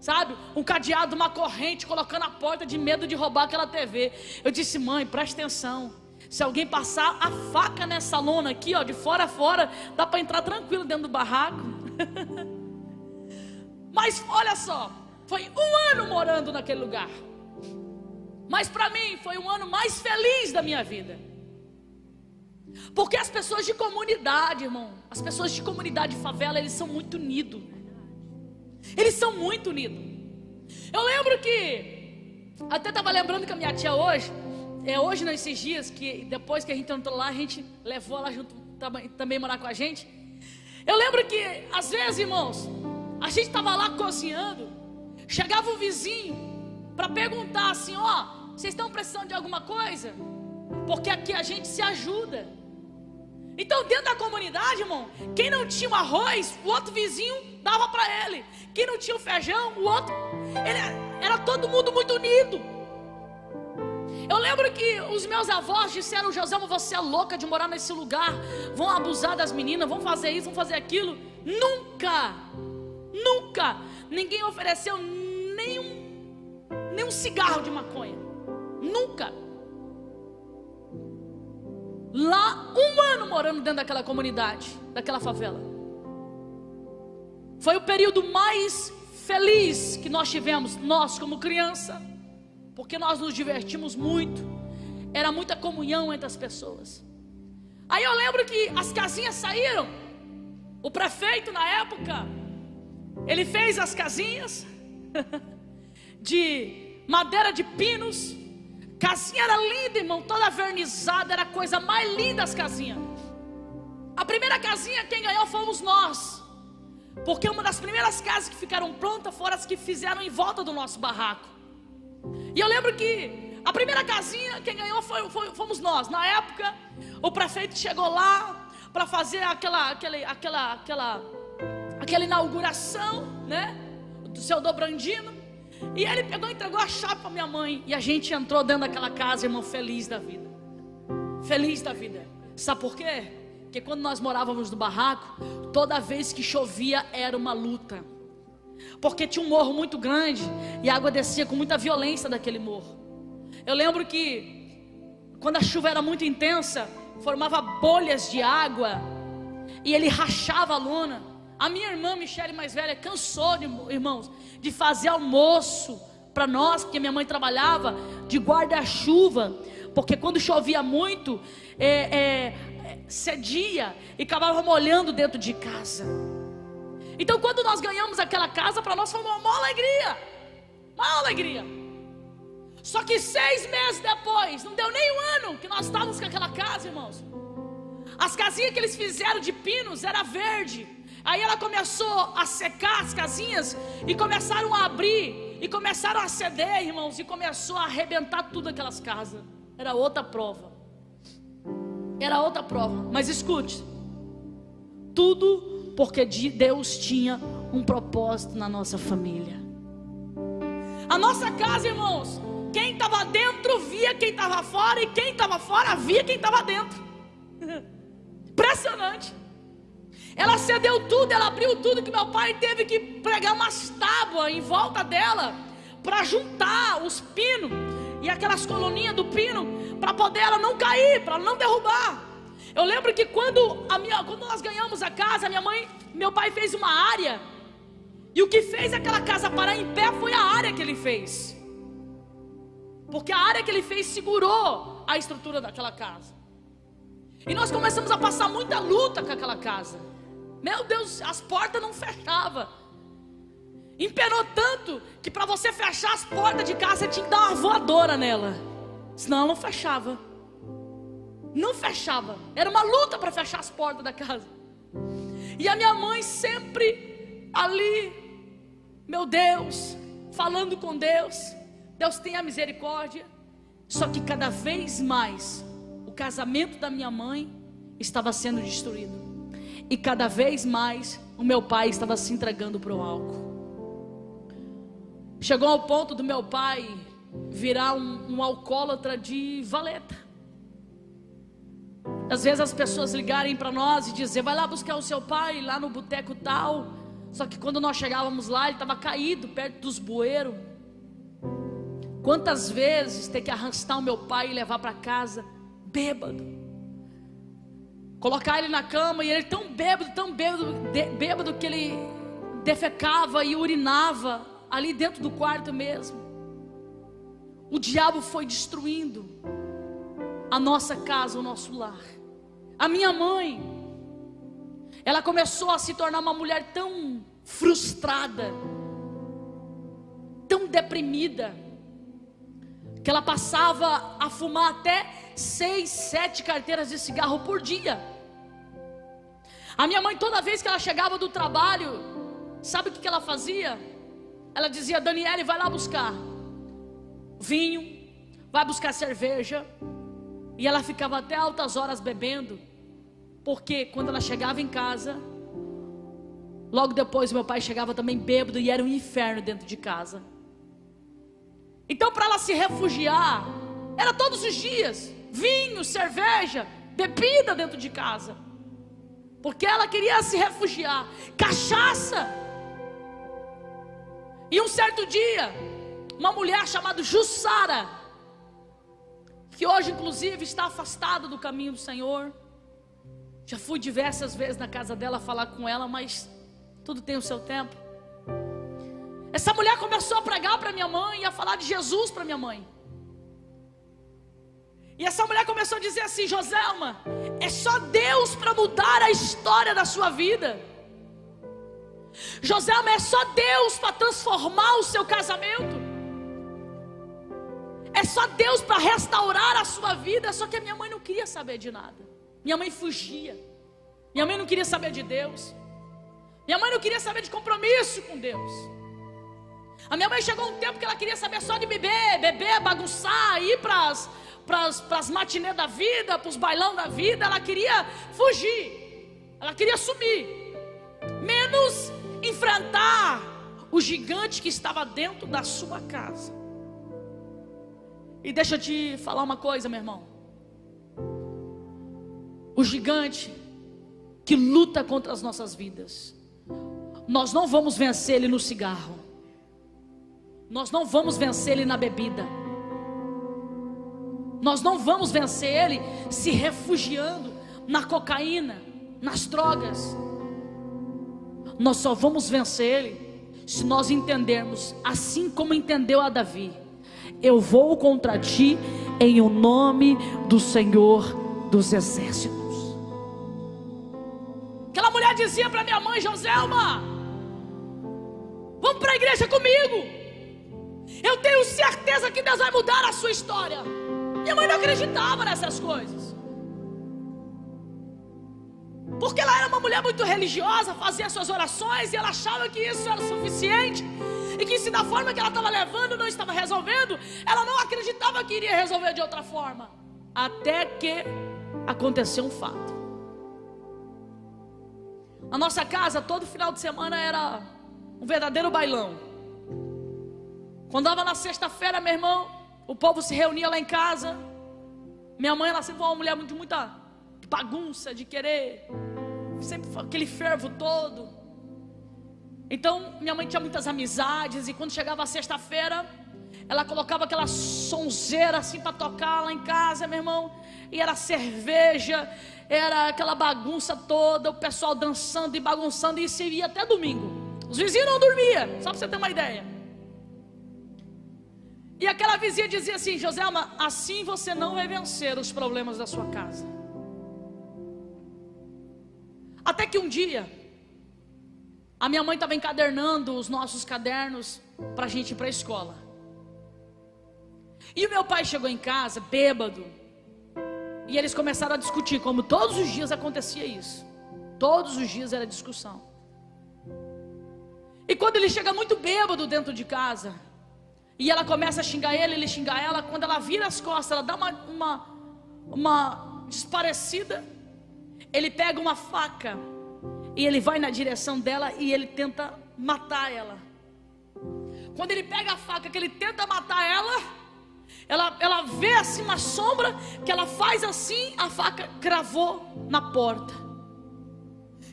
sabe? Um cadeado, uma corrente, colocando a porta de medo de roubar aquela TV. Eu disse: mãe, presta atenção. Se alguém passar a faca nessa lona aqui, ó, de fora a fora, dá para entrar tranquilo dentro do barraco. Mas olha só, foi 1 ano morando naquele lugar. Mas para mim foi o ano mais feliz da minha vida. Porque as pessoas de comunidade, irmão, as pessoas de comunidade de favela, eles são muito unidos. Eles são muito unidos. Eu lembro que, até estava lembrando com a minha tia hoje, hoje nesses dias, que depois que a gente entrou lá, a gente levou ela junto também morar com a gente. Eu lembro que, às vezes, irmãos, a gente estava lá cozinhando, chegava um vizinho para perguntar assim: ó, vocês estão precisando de alguma coisa? Porque aqui a gente se ajuda. Então dentro da comunidade, irmão, quem não tinha o arroz, o outro vizinho dava para ele. Quem não tinha o feijão, o outro. Era todo mundo muito unido. Eu lembro que os meus avós disseram: Joselma, você é louca de morar nesse lugar, vão abusar das meninas, vão fazer isso, vão fazer aquilo. Nunca ninguém ofereceu nem um cigarro de maconha. Nunca. Lá 1 ano morando dentro daquela comunidade, daquela favela. Foi o período mais feliz que nós tivemos, nós como criança, porque nós nos divertimos muito. Era muita comunhão entre as pessoas. Aí eu lembro que as casinhas saíram. O prefeito na época, ele fez as casinhas de madeira de pinos, Casinha era linda, irmão, toda vernizada, era a coisa mais linda as casinhas. A primeira casinha quem ganhou fomos nós, porque uma das primeiras casas que ficaram prontas foram as que fizeram em volta do nosso barraco. E eu lembro que a primeira casinha quem ganhou fomos nós. Na época o prefeito chegou lá para fazer aquela inauguração, né, do seu Dobrandino. E ele pegou e entregou a chave para minha mãe. E a gente entrou dentro daquela casa, irmão, feliz da vida. Feliz da vida. Sabe por quê? Porque quando nós morávamos no barraco, toda vez que chovia era uma luta. Porque tinha um morro muito grande e a água descia com muita violência daquele morro. Eu lembro que quando a chuva era muito intensa, formava bolhas de água e ele rachava a lona. A minha irmã Michele, mais velha, cansou, irmãos, de fazer almoço para nós, porque minha mãe trabalhava de guarda-chuva, porque quando chovia muito, cedia e acabava molhando dentro de casa. Então quando nós ganhamos aquela casa, para nós foi uma maior alegria, maior alegria. Só que 6 meses depois, não deu nem um ano que nós estávamos com aquela casa, irmãos. As casinhas que eles fizeram de pinos era verde. Aí ela começou a secar as casinhas e começaram a abrir e começaram a ceder, irmãos, e começou a arrebentar tudo aquelas casas. Era outra prova. Era outra prova. Mas escute, tudo porque Deus tinha um propósito na nossa família. A nossa casa, irmãos, quem estava dentro via quem estava fora, e quem estava fora via quem estava dentro. Impressionante. Ela cedeu tudo, ela abriu tudo, que meu pai teve que pregar umas tábuas em volta dela para juntar os pinos e aquelas coluninhas do pino, para poder ela não cair, para não derrubar. Eu lembro que quando nós ganhamos a casa, meu pai fez uma área, e o que fez aquela casa parar em pé foi a área que ele fez, porque a área que ele fez segurou a estrutura daquela casa. E nós começamos a passar muita luta com aquela casa. Meu Deus, as portas não fechavam. Empenou tanto que para você fechar as portas de casa, você tinha que dar uma voadora nela, senão ela não fechava. Não fechava. Era uma luta para fechar as portas da casa. E a minha mãe sempre ali, meu Deus, falando com Deus. Deus tenha misericórdia. Só que cada vez mais o casamento da minha mãe estava sendo destruído, e cada vez mais o meu pai estava se entregando para o álcool. Chegou ao ponto do meu pai virar um alcoólatra de valeta. Às vezes as pessoas ligarem para nós e dizer: vai lá buscar o seu pai lá no boteco tal. Só que quando nós chegávamos lá, ele estava caído perto dos bueiros. Quantas vezes ter que arrastar o meu pai e levar para casa bêbado, colocar ele na cama, e ele tão bêbado que ele defecava e urinava ali dentro do quarto mesmo. O diabo foi destruindo a nossa casa, o nosso lar. A minha mãe, ela começou a se tornar uma mulher tão frustrada, tão deprimida, que ela passava a fumar até 6, 7 carteiras de cigarro por dia. A minha mãe, toda vez que ela chegava do trabalho, sabe o que ela fazia? Ela dizia: Daniele, vai lá buscar vinho, vai buscar cerveja. E ela ficava até altas horas bebendo, porque quando ela chegava em casa, logo depois meu pai chegava também bêbado, e era um inferno dentro de casa. Então, para ela se refugiar, era todos os dias vinho, cerveja, bebida dentro de casa, porque ela queria se refugiar. Cachaça. E um certo dia, uma mulher chamada Jussara, que hoje inclusive está afastada do caminho do Senhor, já fui diversas vezes na casa dela falar com ela, mas tudo tem o seu tempo. Essa mulher começou a pregar para minha mãe e a falar de Jesus para minha mãe. E essa mulher começou a dizer assim: Joselma, é só Deus para mudar a história da sua vida. Joselma, é só Deus para transformar o seu casamento. É só Deus para restaurar a sua vida. Só que a minha mãe não queria saber de nada. Minha mãe fugia. Minha mãe não queria saber de Deus. Minha mãe não queria saber de compromisso com Deus. A minha mãe chegou um tempo que ela queria saber só de beber, bagunçar, ir para as matinês da vida, para os bailão da vida. Ela queria fugir. Ela queria sumir. Menos enfrentar o gigante que estava dentro da sua casa. E deixa eu te falar uma coisa, meu irmão. O gigante que luta contra as nossas vidas, nós não vamos vencer ele no cigarro. Nós não vamos vencer ele na bebida. Nós não vamos vencer ele se refugiando na cocaína, nas drogas. Nós só vamos vencer ele se nós entendermos, assim como entendeu a Davi: eu vou contra ti em o nome do Senhor dos Exércitos. Aquela mulher dizia para minha mãe: Joselma, vamos para a igreja comigo. Eu tenho certeza que Deus vai mudar a sua história. Minha mãe não acreditava nessas coisas, porque ela era uma mulher muito religiosa, fazia suas orações e ela achava que isso era suficiente, e que se da forma que ela estava levando não estava resolvendo, ela não acreditava que iria resolver de outra forma. Até que aconteceu um fato. Na nossa casa, todo final de semana era um verdadeiro bailão. Quando dava na sexta-feira, meu irmão, o povo se reunia lá em casa. Minha mãe, ela sempre foi uma mulher de muita bagunça, de querer, sempre aquele fervo todo. Então minha mãe tinha muitas amizades, e quando chegava a sexta-feira, ela colocava aquela sonzeira assim para tocar lá em casa, meu irmão. E era cerveja, era aquela bagunça toda, o pessoal dançando e bagunçando, e isso ia até domingo. Os vizinhos não dormiam, só para você ter uma ideia. E aquela vizinha dizia assim: Joselma, assim você não vai vencer os problemas da sua casa. Até que um dia, a minha mãe estava encadernando os nossos cadernos para a gente ir para a escola. E o meu pai chegou em casa, bêbado, e eles começaram a discutir, como todos os dias acontecia isso. Todos os dias era discussão. E quando ele chega muito bêbado dentro de casa, e ela começa a xingar ele xinga ela, quando ela vira as costas, ela dá uma desparecida, ele pega uma faca e ele vai na direção dela e ele tenta matar ela. Quando ele pega a faca que ele tenta matar ela vê assim uma sombra, que ela faz assim, a faca cravou na porta.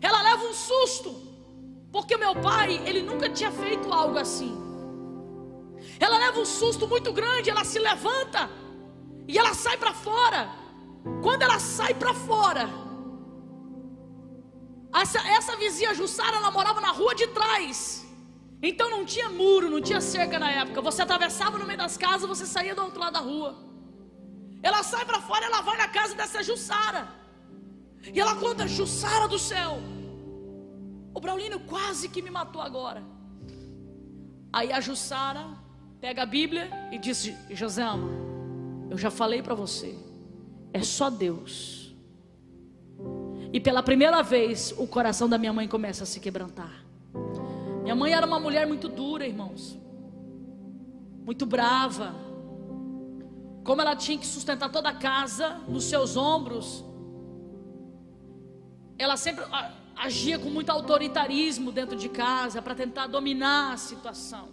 Ela leva um susto, porque o meu pai, ele nunca tinha feito algo assim. Ela leva um susto muito grande, ela se levanta e ela sai para fora. Quando ela sai para fora, essa vizinha Jussara, ela morava na rua de trás. Então não tinha muro, não tinha cerca na época. Você atravessava no meio das casas, você saía do outro lado da rua. Ela sai para fora, ela vai na casa dessa Jussara, e ela conta: Jussara do céu, o Braulino quase que me matou agora. Aí a Jussara pega a Bíblia e diz: Joselma, eu já falei para você, é só Deus. E pela primeira vez o coração da minha mãe começa a se quebrantar. Minha mãe era uma mulher muito dura, irmãos, muito brava. Como ela tinha que sustentar toda a casa nos seus ombros, ela sempre agia com muito autoritarismo dentro de casa, para tentar dominar a situação.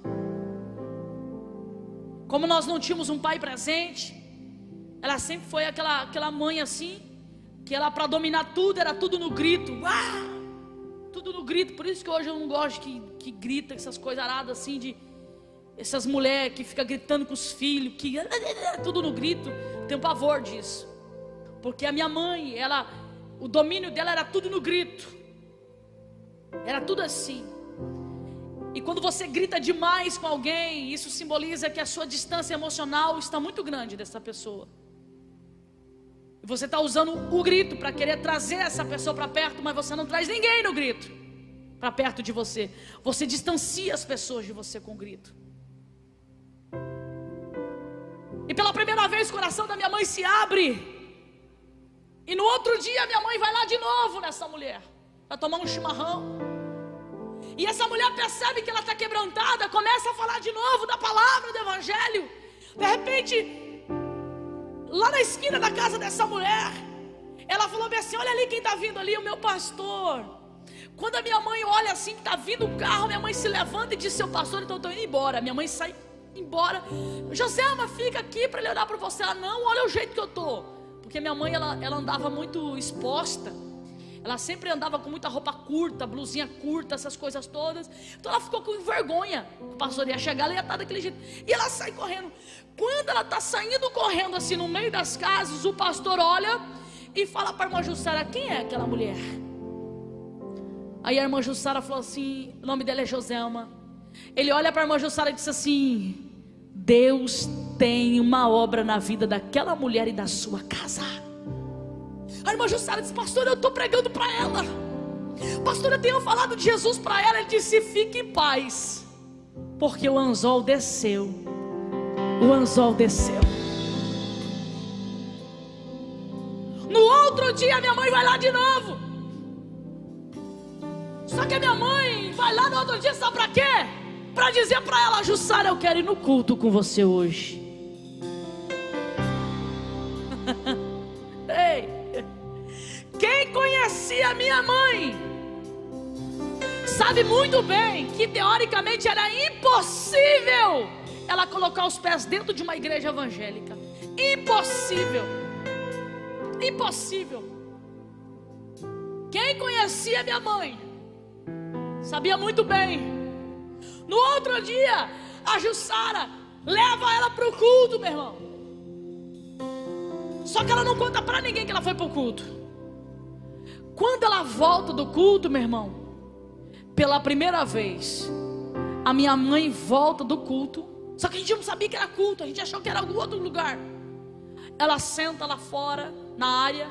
Como nós não tínhamos um pai presente, ela sempre foi aquela mãe assim, que ela, para dominar tudo, era tudo no grito. Tudo no grito. Por isso que hoje eu não gosto que grita essas coisas aradas assim, essas mulheres que ficam gritando com os filhos, que tudo no grito. Tenho pavor disso, porque a minha mãe, o domínio dela era tudo no grito, era tudo assim. E quando você grita demais com alguém, isso simboliza que a sua distância emocional está muito grande dessa pessoa. E você está usando o grito para querer trazer essa pessoa para perto, mas você não traz ninguém no grito para perto de você. Você distancia as pessoas de você com o grito. E pela primeira vez o coração da minha mãe se abre. E no outro dia minha mãe vai lá de novo nessa mulher, para tomar um chimarrão. E essa mulher percebe que ela está quebrantada, começa a falar de novo da palavra do evangelho. De repente, lá na esquina da casa dessa mulher, ela falou bem assim: olha ali quem está vindo ali, o meu pastor. Quando a minha mãe olha assim, que está vindo um carro, minha mãe se levanta e diz: seu pastor, então eu estou indo embora. Minha mãe sai embora. Joselma, fica aqui para ele orar para você. Ela: não, olha o jeito que eu estou. Porque minha mãe, ela andava muito exposta. Ela sempre andava com muita roupa curta, blusinha curta, essas coisas todas. Então ela ficou com vergonha. O pastor ia chegar, ela ia estar daquele jeito. E ela sai correndo. Quando ela está saindo correndo assim no meio das casas, o pastor olha e fala para a irmã Jussara: quem é aquela mulher? Aí a irmã Jussara falou assim, o nome dela é Joselma. Ele olha para a irmã Jussara e disse assim: Deus tem uma obra na vida daquela mulher e da sua casa. A irmã Jussara disse: pastor, eu estou pregando para ela. Pastor, eu tenho falado de Jesus para ela. Ele disse: fique em paz, porque o anzol desceu. O anzol desceu. No outro dia minha mãe vai lá de novo. Só que a minha mãe vai lá no outro dia, sabe para quê? Para dizer para ela: Jussara, eu quero ir no culto com você hoje. Ei, quem conhecia minha mãe sabe muito bem que teoricamente era impossível ela colocar os pés dentro de uma igreja evangélica. Impossível. Impossível. Quem conhecia minha mãe sabia muito bem. No outro dia, a Jussara leva ela para o culto, meu irmão. Só que ela não conta para ninguém que ela foi para o culto. Quando ela volta do culto, meu irmão, pela primeira vez, a minha mãe volta do culto. Só que a gente não sabia que era culto, a gente achou que era algum outro lugar. Ela senta lá fora, na área,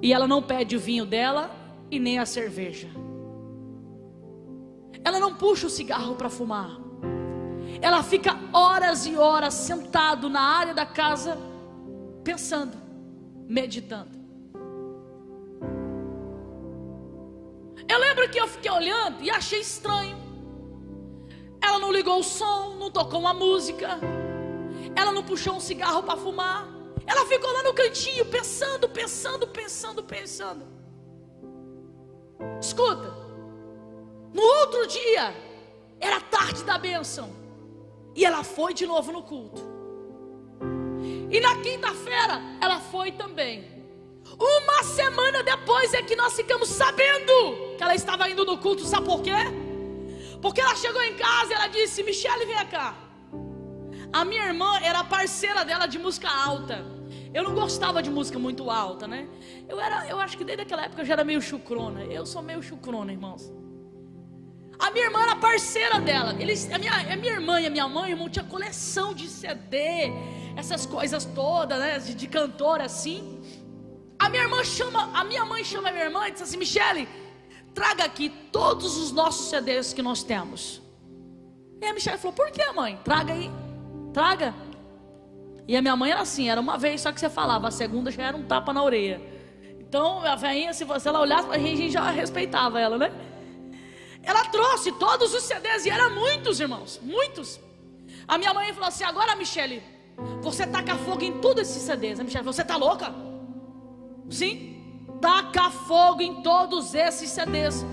e ela não pede o vinho dela e nem a cerveja. Ela não puxa o cigarro para fumar. Ela fica horas e horas sentado na área da casa, pensando, meditando. Eu lembro que eu fiquei olhando e achei estranho. Ela não ligou o som, não tocou uma música, ela não puxou um cigarro para fumar. Ela ficou lá no cantinho pensando. Escuta, no outro dia era tarde da bênção e ela foi de novo no culto. E na quinta-feira ela foi também. Uma semana depois é que nós ficamos sabendo que ela estava indo no culto. Sabe por quê? Porque ela chegou em casa e ela disse: Michele, vem cá. A minha irmã era parceira dela de música alta. Eu não gostava de música muito alta, né? Eu acho que desde aquela época eu já era meio chucrona. Eu sou meio chucrona, irmãos. A minha irmã era parceira dela. A minha irmã e a minha mãe, irmão, tinha coleção de CD, essas coisas todas, né? De cantora assim. A minha mãe chama a minha irmã e diz assim: Michele, traga aqui todos os nossos CDs que nós temos. E a Michele falou: por que, mãe? Traga aí, traga. E a minha mãe era assim, era uma vez só que você falava, a segunda já era um tapa na orelha. Então a velhinha, se ela olhasse pra gente já respeitava ela, né? Ela trouxe todos os CDs e eram muitos, irmãos, muitos. A minha mãe falou assim: agora, Michele, você taca fogo em todos esses CDs. A Michele falou: você tá louca? Sim, taca fogo em todos esses CDs.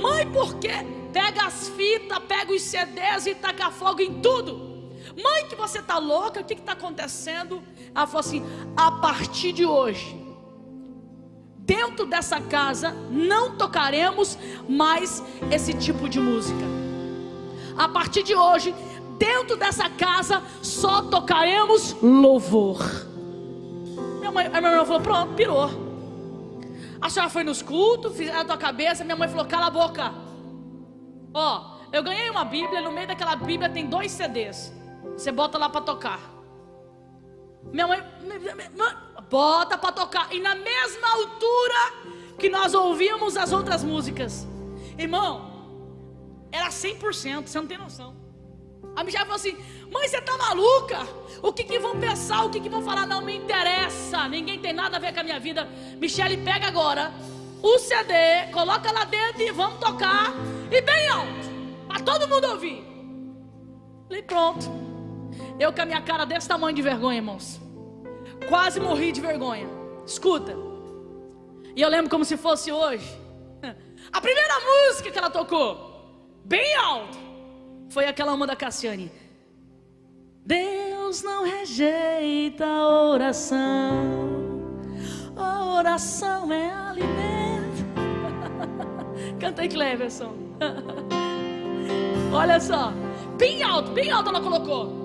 Mãe, por quê? Pega as fitas, pega os CDs e taca fogo em tudo. Mãe, que você tá louca? O que está acontecendo? Ela falou assim: a partir de hoje, dentro dessa casa não tocaremos mais esse tipo de música. A partir de hoje, dentro dessa casa só tocaremos louvor. A minha irmã falou: pronto, pirou. A senhora foi nos cultos, fizeram a tua cabeça. Minha mãe falou: cala a boca. Ó, eu ganhei uma Bíblia, no meio daquela Bíblia tem 2 CDs. Você bota lá para tocar. Minha mãe, bota para tocar. E na mesma altura que nós ouvíamos as outras músicas, irmão, era 100%, você não tem noção. A Michele falou assim: mãe, você tá maluca? O que vão pensar? O que vão falar? Não me interessa, ninguém tem nada a ver com a minha vida. Michele, pega agora o CD, coloca lá dentro e vamos tocar, e bem alto, para todo mundo ouvir. Falei, pronto. Eu com a minha cara desse tamanho de vergonha, irmãos, quase morri de vergonha. Escuta. E eu lembro como se fosse hoje. A primeira música que ela tocou, bem alto, foi aquela uma da Cassiane. Deus não rejeita a oração é alimento. Canta aí, Cleverson. Olha só, bem alto ela colocou.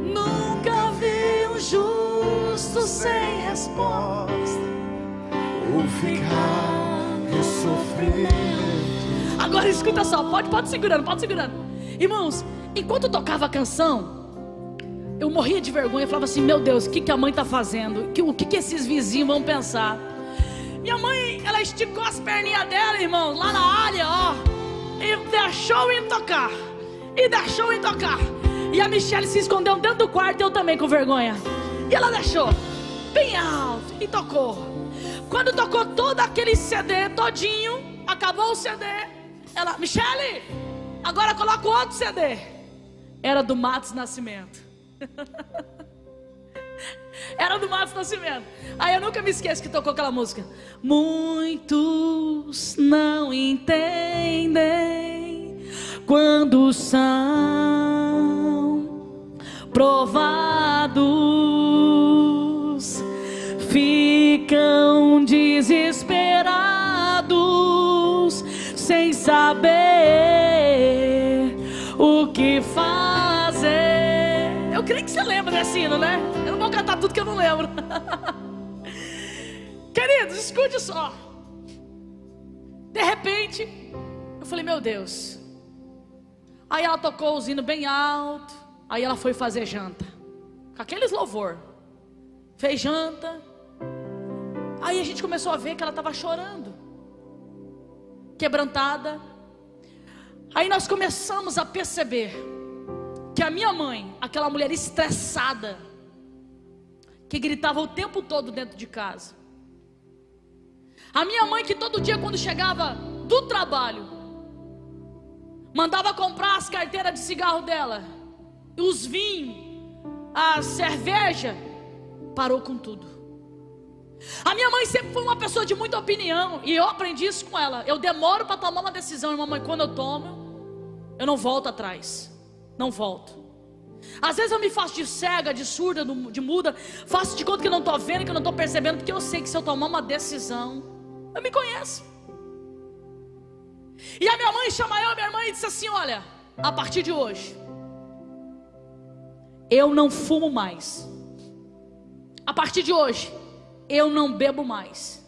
Nunca vi um justo sem resposta ou ficar no sofrimento. Agora escuta só, pode segurando. Irmãos, enquanto eu tocava a canção, eu morria de vergonha. Eu falava assim, meu Deus, o que a mãe está fazendo? O que esses vizinhos vão pensar? Minha mãe, ela esticou as perninhas dela, irmãos, lá na área, ó, e deixou eu tocar. E a Michele se escondeu dentro do quarto, eu também com vergonha. E ela deixou bem alto e tocou. Quando tocou todo aquele CD todinho, acabou o CD, ela, Michele, agora coloca o outro CD. Era do Matos Nascimento. Era do Matos Nascimento. Aí eu nunca me esqueço que tocou aquela música. Muitos não entendem quando são provados, ficam desesperados, sem saber o que fazer. Eu creio que você lembra desse hino, né? Eu não vou cantar tudo que eu não lembro. Queridos, escute só. De repente, eu falei, meu Deus. Aí ela tocou os hinos bem alto. Aí ela foi fazer janta, com aqueles louvor. Fez janta. Aí a gente começou a ver que ela estava chorando, quebrantada. Aí nós começamos a perceber que a minha mãe, aquela mulher estressada, que gritava o tempo todo dentro de casa, a minha mãe que todo dia quando chegava do trabalho, mandava comprar as carteiras de cigarro dela, os vinhos, a cerveja, parou com tudo. A minha mãe sempre foi uma pessoa de muita opinião, e eu aprendi isso com ela. Eu demoro para tomar uma decisão, e mamãe, quando eu tomo, eu não volto atrás. Não volto. Às vezes eu me faço de cega, de surda, de muda, faço de conta que eu não estou vendo, que eu não estou percebendo, porque eu sei que se eu tomar uma decisão, eu me conheço. E a minha mãe chama eu, minha irmã, e disse assim, olha, a partir de hoje eu não fumo mais. A partir de hoje eu não bebo mais.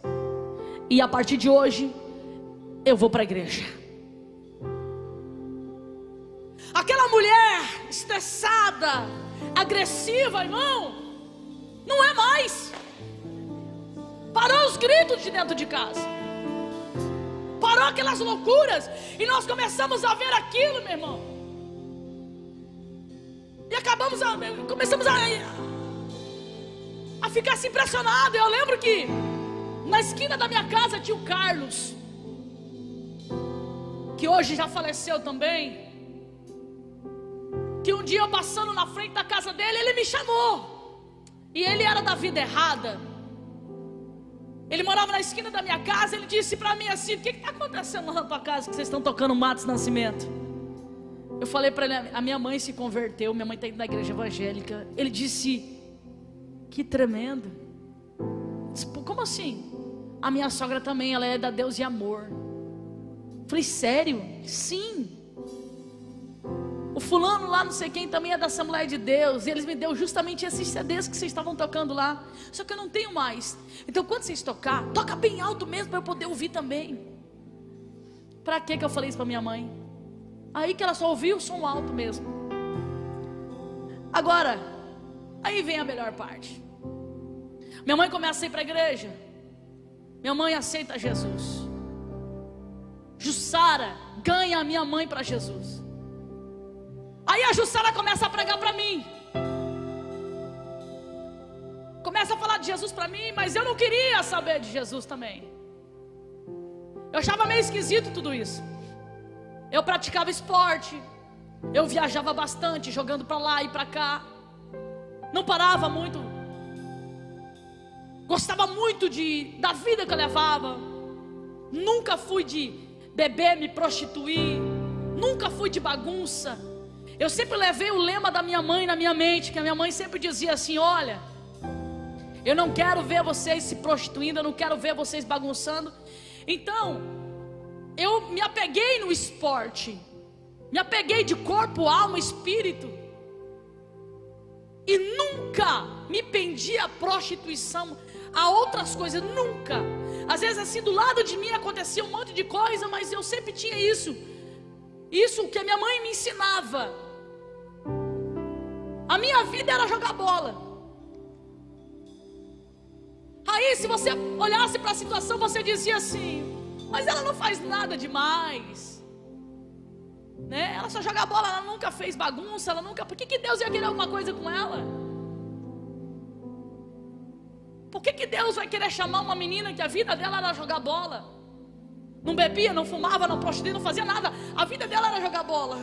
E a partir de hoje eu vou para a igreja. Aquela mulher estressada, agressiva, irmão, não é mais. Parou os gritos de dentro de casa, parou aquelas loucuras, e nós começamos a ver aquilo, meu irmão. E começamos a ficar assim impressionado. Eu lembro que na esquina da minha casa tinha o Carlos, que hoje já faleceu também. Que um dia eu passando na frente da casa dele, ele me chamou. E ele era da vida errada. Ele morava na esquina da minha casa. Ele disse pra mim assim, o que está acontecendo lá na tua casa, que vocês estão tocando Matos Nascimento? Eu falei pra ele, a minha mãe se converteu, minha mãe está indo na igreja evangélica. Ele disse, que tremendo. Eu disse, como assim? A minha sogra também, ela é da Deus e Amor. Eu falei, sério? Sim. O fulano lá, não sei quem, também é da Assembleia de Deus. E eles me deu justamente esses CDs que vocês estavam tocando lá. Só que eu não tenho mais. Então quando vocês tocar, toca bem alto mesmo, para eu poder ouvir também. Para que eu falei isso para minha mãe? Aí que ela só ouviu o som alto mesmo. Agora, aí vem a melhor parte. Minha mãe começa a ir para a igreja. Minha mãe aceita Jesus. Jussara ganha a minha mãe para Jesus. Aí a Jussara começa a pregar para mim, começa a falar de Jesus para mim, mas eu não queria saber de Jesus também. Eu achava meio esquisito tudo isso. Eu praticava esporte, eu viajava bastante, jogando para lá e para cá, não parava muito, gostava muito da vida que eu levava. Nunca fui de beber, me prostituir, nunca fui de bagunça. Eu sempre levei o lema da minha mãe na minha mente, que a minha mãe sempre dizia assim: olha, eu não quero ver vocês se prostituindo, eu não quero ver vocês bagunçando. Então, eu me apeguei no esporte, me apeguei de corpo, alma, espírito, e nunca me pendi à prostituição, a outras coisas, nunca. Às vezes assim do lado de mim acontecia um monte de coisa, mas eu sempre tinha isso que a minha mãe me ensinava. A minha vida era jogar bola. Aí se você olhasse para a situação, você dizia assim: mas ela não faz nada demais, né? Ela só joga bola, ela nunca fez bagunça, ela nunca... Por que Deus ia querer alguma coisa com ela? Por que Deus vai querer chamar uma menina que a vida dela era jogar bola? Não bebia, não fumava, não prostituía, não fazia nada. A vida dela era jogar bola.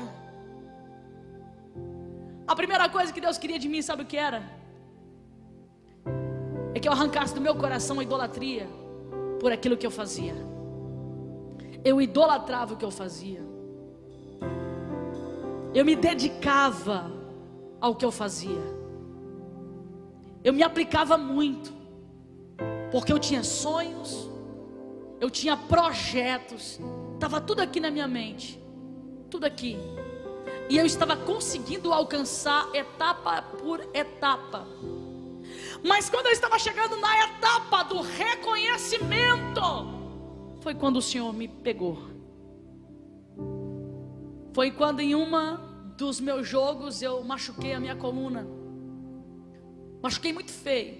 A primeira coisa que Deus queria de mim, sabe o que era? É que eu arrancasse do meu coração a idolatria por aquilo que eu fazia. Eu idolatrava o que eu fazia. Eu me dedicava ao que eu fazia. Eu me aplicava muito, porque eu tinha sonhos, eu tinha projetos, estava tudo aqui na minha mente, tudo aqui. E eu estava conseguindo alcançar etapa por etapa. Mas quando eu estava chegando na etapa do reconhecimento, foi quando o Senhor me pegou. Foi quando em uma dos meus jogos eu machuquei a minha coluna. Machuquei muito feio.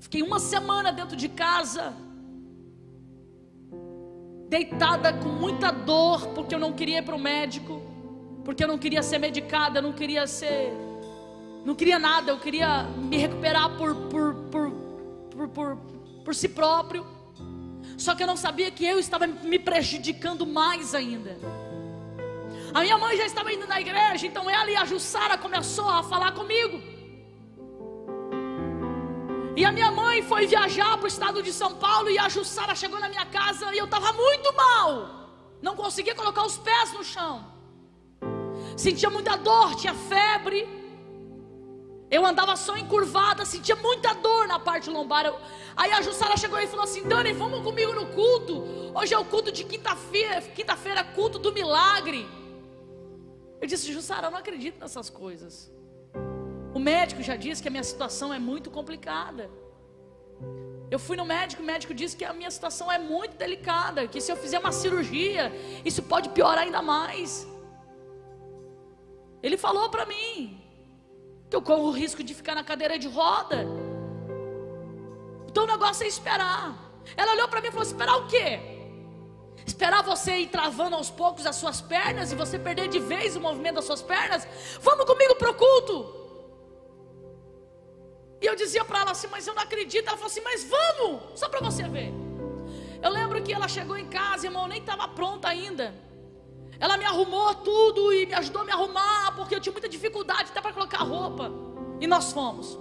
Fiquei uma semana dentro de casa, deitada com muita dor, porque eu não queria ir para o médico, porque eu não queria ser medicada, eu não queria nada, eu queria me recuperar por si próprio. Só que eu não sabia que eu estava me prejudicando mais ainda. A minha mãe já estava indo na igreja, então ela e a Jussara começou a falar comigo. E a minha mãe foi viajar para o estado de São Paulo, e a Jussara chegou na minha casa e eu estava muito mal. Não conseguia colocar os pés no chão. Sentia muita dor, tinha febre. Eu andava só encurvada, sentia muita dor na parte lombar. Aí a Jussara chegou e falou assim: Dani, vamos comigo no culto. Hoje é o culto de quinta-feira, culto do milagre. Eu disse: Jussara, eu não acredito nessas coisas. O médico já disse que a minha situação é muito complicada. Eu fui no médico, o médico disse que a minha situação é muito delicada, que se eu fizer uma cirurgia, isso pode piorar ainda mais. Ele falou para mim que eu corro o risco de ficar na cadeira de roda. Então o negócio é esperar. Ela olhou para mim e falou: esperar o quê? Esperar você ir travando aos poucos as suas pernas e você perder de vez o movimento das suas pernas? Vamos comigo para o culto. E eu dizia para ela assim: mas eu não acredito. Ela falou assim: mas vamos, só para você ver. Eu lembro que ela chegou em casa, irmão, nem estava pronta ainda. Ela me arrumou tudo e me ajudou a me arrumar, porque eu tinha muita dificuldade até para colocar roupa. E nós fomos.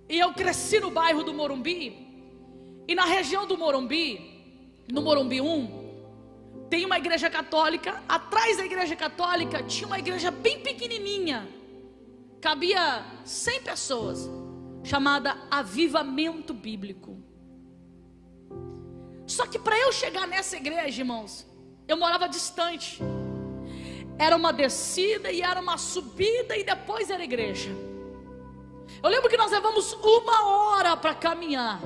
E eu cresci no bairro do Morumbi. E na região do Morumbi, no Morumbi 1, tem uma igreja católica. Atrás da igreja católica tinha uma igreja bem pequenininha, cabia 100 pessoas, chamada Avivamento Bíblico. Só que para eu chegar nessa igreja, irmãos, eu morava distante. Era uma descida e era uma subida, e depois era igreja. Eu lembro que nós levamos 1 hora para caminhar.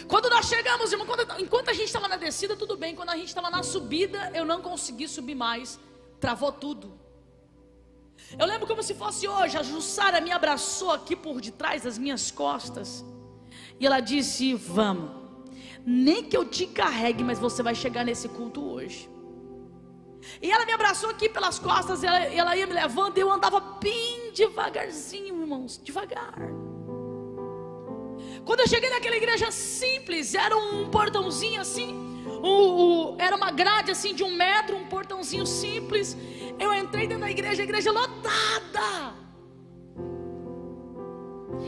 Quando nós chegamos, irmão, enquanto a gente estava na descida, tudo bem. Quando a gente estava na subida, eu não consegui subir mais. Travou tudo. Eu lembro como se fosse hoje. A Jussara me abraçou aqui por detrás das minhas costas, e ela disse: vamos, nem que eu te carregue, mas você vai chegar nesse culto hoje. E ela me abraçou aqui pelas costas, ela ia me levando, e eu andava bem devagarzinho, irmãos, devagar. Quando eu cheguei naquela igreja simples, era um portãozinho assim, era uma grade assim de 1 metro, um portãozinho simples. Eu entrei dentro da igreja, a igreja lotada.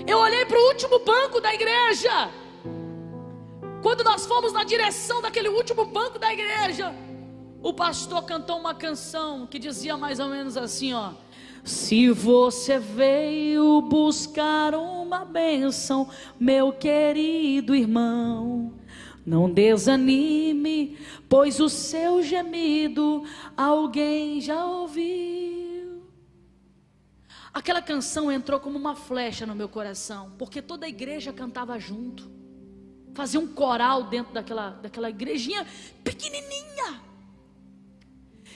Eu olhei para o último banco da igreja. Quando nós fomos na direção daquele último banco da igreja, o pastor cantou uma canção que dizia mais ou menos assim, ó: se você veio buscar uma bênção, meu querido irmão, não desanime, pois o seu gemido alguém já ouviu. Aquela canção entrou como uma flecha no meu coração, porque toda a igreja cantava junto, fazia um coral dentro daquela igrejinha pequenininha.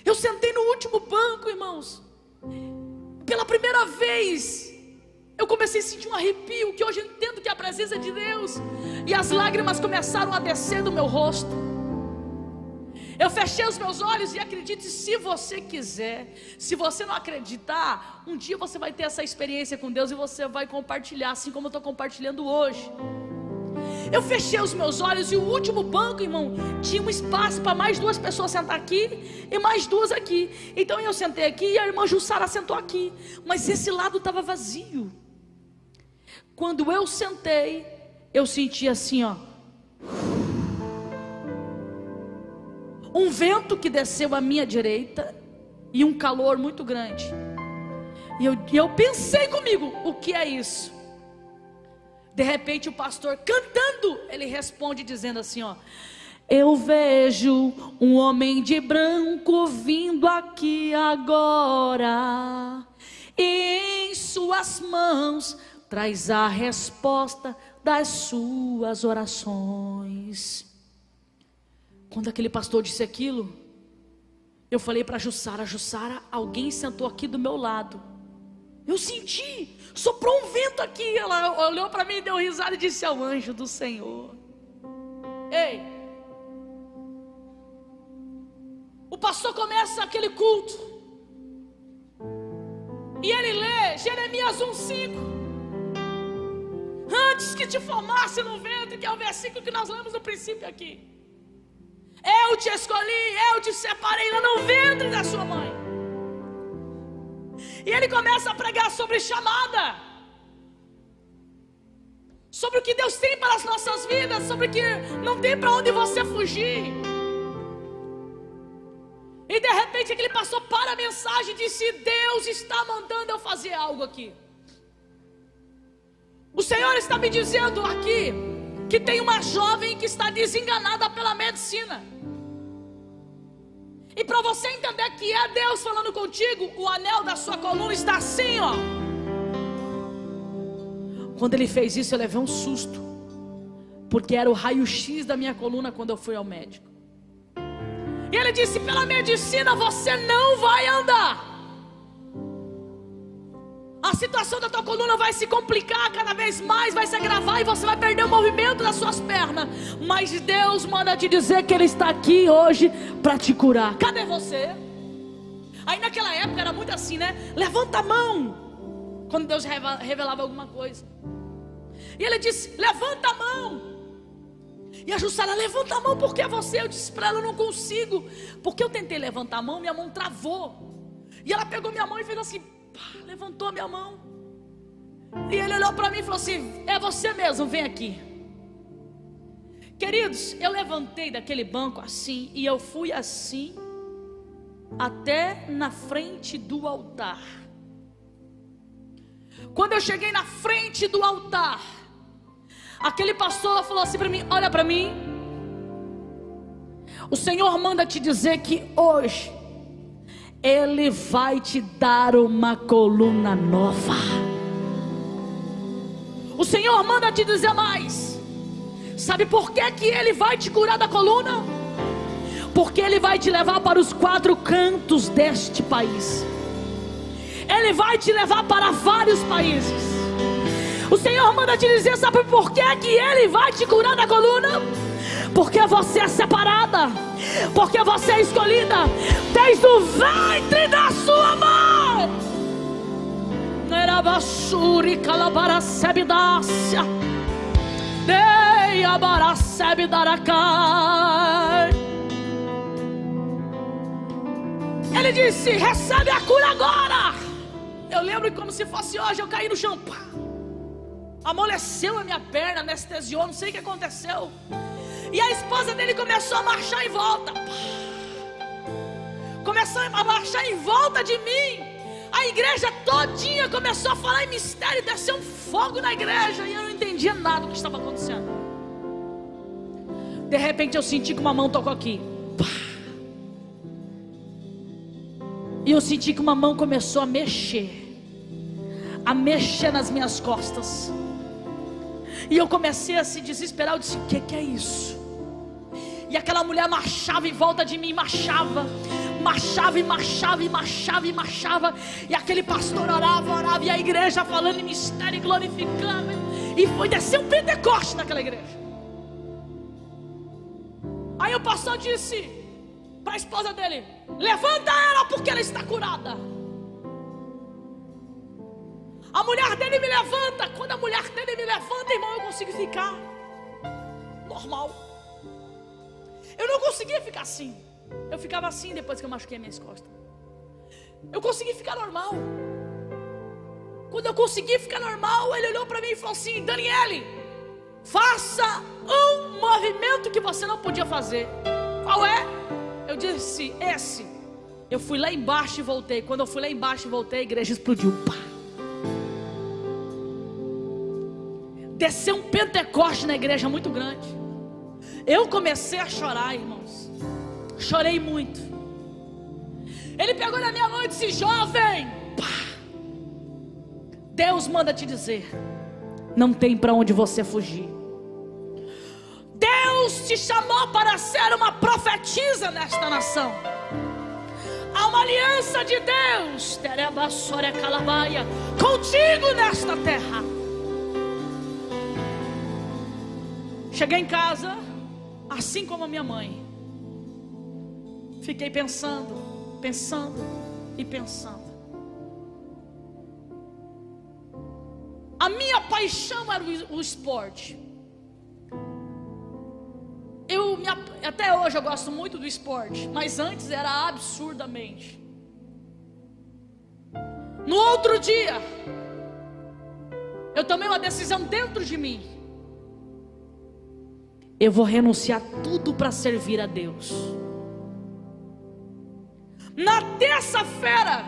Eu sentei no último banco, irmãos. Pela primeira vez eu comecei a sentir um arrepio, que hoje eu entendo que é a presença de Deus, e as lágrimas começaram a descer do meu rosto. Eu fechei os meus olhos e acredite se você quiser. Se você não acreditar, um dia você vai ter essa experiência com Deus e você vai compartilhar, assim como eu estou compartilhando hoje. Eu fechei os meus olhos e o último banco, irmão, tinha um espaço para mais 2 pessoas sentar aqui e mais 2 aqui. Então eu sentei aqui e a irmã Jussara sentou aqui, mas esse lado estava vazio. Quando eu sentei, eu senti assim, ó, um vento que desceu à minha direita e um calor muito grande. E eu pensei comigo, o que é isso? De repente o pastor cantando, ele responde dizendo assim, ó: eu vejo um homem de branco vindo aqui agora, e em suas mãos traz a resposta das suas orações. Quando aquele pastor disse aquilo, eu falei para Jussara: Jussara, alguém sentou aqui do meu lado. Eu senti, soprou um vento aqui. Ela olhou para mim, deu risada e disse: é o anjo do Senhor. Ei, o pastor começa aquele culto e ele lê Jeremias 1:5. Antes que te formasse no ventre, que é o versículo que nós lemos no princípio aqui. Eu te escolhi, eu te separei lá no ventre da sua mãe. E ele começa a pregar sobre chamada, sobre o que Deus tem para as nossas vidas, sobre que não tem para onde você fugir. E de repente aquele pastor para a mensagem e disse: Deus está mandando eu fazer algo aqui. O Senhor está me dizendo aqui que tem uma jovem que está desenganada pela medicina. E para você entender que é Deus falando contigo, o anel da sua coluna está assim, ó. Quando ele fez isso, eu levei um susto, porque era o raio-x da minha coluna quando eu fui ao médico. E ele disse: pela medicina você não vai andar. A situação da tua coluna vai se complicar cada vez mais, vai se agravar e você vai perder o movimento das suas pernas. Mas Deus manda te dizer que Ele está aqui hoje para te curar. Cadê você? Aí naquela época era muito assim, né? Levanta a mão quando Deus revelava alguma coisa. E ele disse: levanta a mão. E a Jussara: levanta a mão, porque é você. Eu disse para ela: eu não consigo, porque eu tentei levantar a mão, minha mão travou. E ela pegou minha mão e fez assim, levantou a minha mão. E ele olhou para mim e falou assim: é você mesmo, vem aqui. Queridos, eu levantei daquele banco assim, e eu fui assim até na frente do altar. Quando eu cheguei na frente do altar, aquele pastor falou assim para mim: olha para mim, o Senhor manda te dizer que hoje Ele vai te dar uma coluna nova. O Senhor manda te dizer mais. Sabe por que Ele vai te curar da coluna? Porque Ele vai te levar para os 4 cantos deste país. Ele vai te levar para vários países. O Senhor manda te dizer, sabe por que Ele vai te curar da coluna? porque você é separada, porque você é escolhida desde o ventre da sua mãe. Nerabasuri calabaracebidácia, neiabaracebidaracai. Ele disse: recebe a cura agora. Eu lembro como se fosse hoje. Eu caí no chão, pá. Amoleceu a minha perna, anestesiou, não sei o que aconteceu. E a esposa dele começou a marchar em volta, pá. Começou a marchar em volta de mim. A igreja todinha começou a falar em mistério. Desceu um fogo na igreja e eu não entendia nada do que estava acontecendo. De repente eu senti que uma mão tocou aqui, pá. E eu senti que uma mão começou a mexer nas minhas costas. E eu comecei a se desesperar. Eu disse: o que é isso? E aquela mulher marchava em volta de mim, marchava. E aquele pastor orava, e a igreja falando em mistério e glorificando. E foi descer um Pentecoste naquela igreja. Aí o pastor disse para a esposa dele: levanta ela, porque ela está curada. A mulher dele me levanta. Quando a mulher dele me levanta, irmão, eu consigo ficar normal. Eu não conseguia ficar assim. Eu ficava assim depois que eu machuquei minhas costas. Eu consegui ficar normal. Quando eu consegui ficar normal, ele olhou para mim e falou assim: Daniele, faça um movimento que você não podia fazer. Qual é? Eu disse: esse. Eu fui lá embaixo e voltei. Quando eu fui lá embaixo e voltei, a igreja explodiu. Pá. Desceu um Pentecoste na igreja muito grande. Eu comecei a chorar, irmãos. Chorei muito. Ele pegou na minha mão e disse: jovem, pá, Deus manda te dizer, não tem para onde você fugir. Deus te chamou para ser uma profetisa nesta nação. Há uma aliança de Deus contigo nesta terra. Cheguei em casa, assim como a minha mãe. Fiquei pensando. A minha paixão era o esporte. Até hoje eu gosto muito do esporte, mas antes era absurdamente. No outro dia, eu tomei uma decisão dentro de mim. Eu vou renunciar tudo para servir a Deus. Na terça-feira,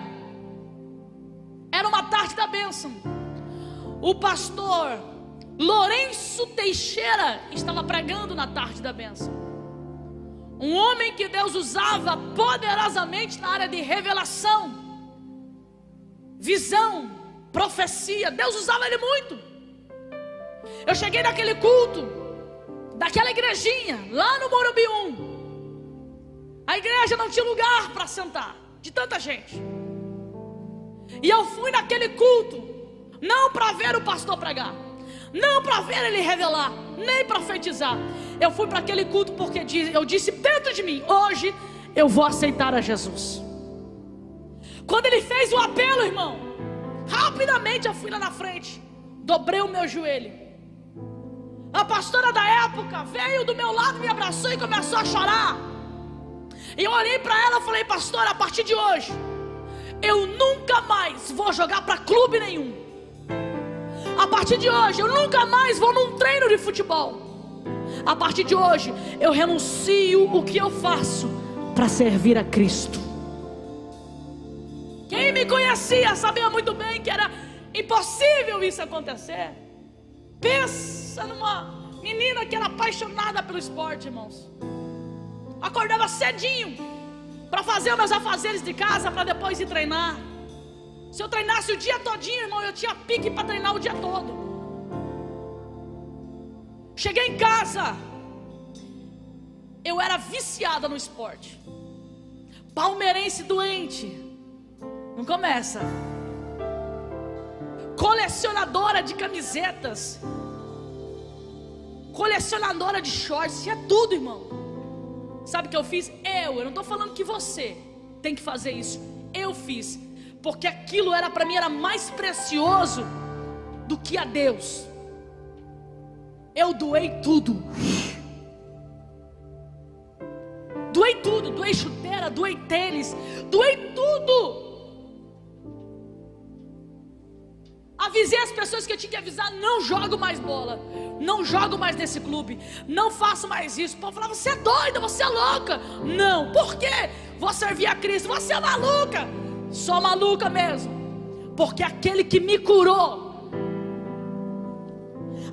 era uma tarde da bênção. O pastor Lourenço Teixeira estava pregando na tarde da bênção. Um homem que Deus usava poderosamente na área de revelação, visão, profecia. Deus usava ele muito. Eu cheguei naquele culto, daquela igrejinha, lá no Morumbi 1. A igreja não tinha lugar para sentar, de tanta gente. E eu fui naquele culto, não para ver o pastor pregar, não para ver ele revelar, nem profetizar. Eu fui para aquele culto porque eu disse dentro de mim: hoje eu vou aceitar a Jesus. Quando ele fez o apelo, irmão, rapidamente eu fui lá na frente, dobrei o meu joelho. A pastora da época veio do meu lado, me abraçou e começou a chorar. E eu olhei para ela e falei: pastora, a partir de hoje eu nunca mais vou jogar para clube nenhum. A partir de hoje eu nunca mais vou num treino de futebol. A partir de hoje eu renuncio o que eu faço para servir a Cristo. Quem me conhecia sabia muito bem que era impossível isso acontecer. Pensa numa menina que era apaixonada pelo esporte, irmãos. Acordava cedinho para fazer meus afazeres de casa, para depois ir treinar. Se eu treinasse o dia todinho, irmão, eu tinha pique para treinar o dia todo. Cheguei em casa, eu era viciada no esporte. Palmeirense doente. Não começa. Colecionadora de camisetas. colecionadora de shorts, tinha tudo, irmão. Sabe o que eu fiz? Eu não estou falando que você tem que fazer isso. Eu fiz, porque aquilo era para mim, era mais precioso do que a Deus. Eu doei tudo. Doei tudo, doei chuteira, doei tênis, doei tudo. Avisei as pessoas que eu tinha que avisar: não jogo mais bola, não jogo mais nesse clube, não faço mais isso. O povo falava: você é doida, você é louca. Não, por quê? Vou servir a Cristo. Você é maluca. Sou maluca mesmo, porque aquele que me curou,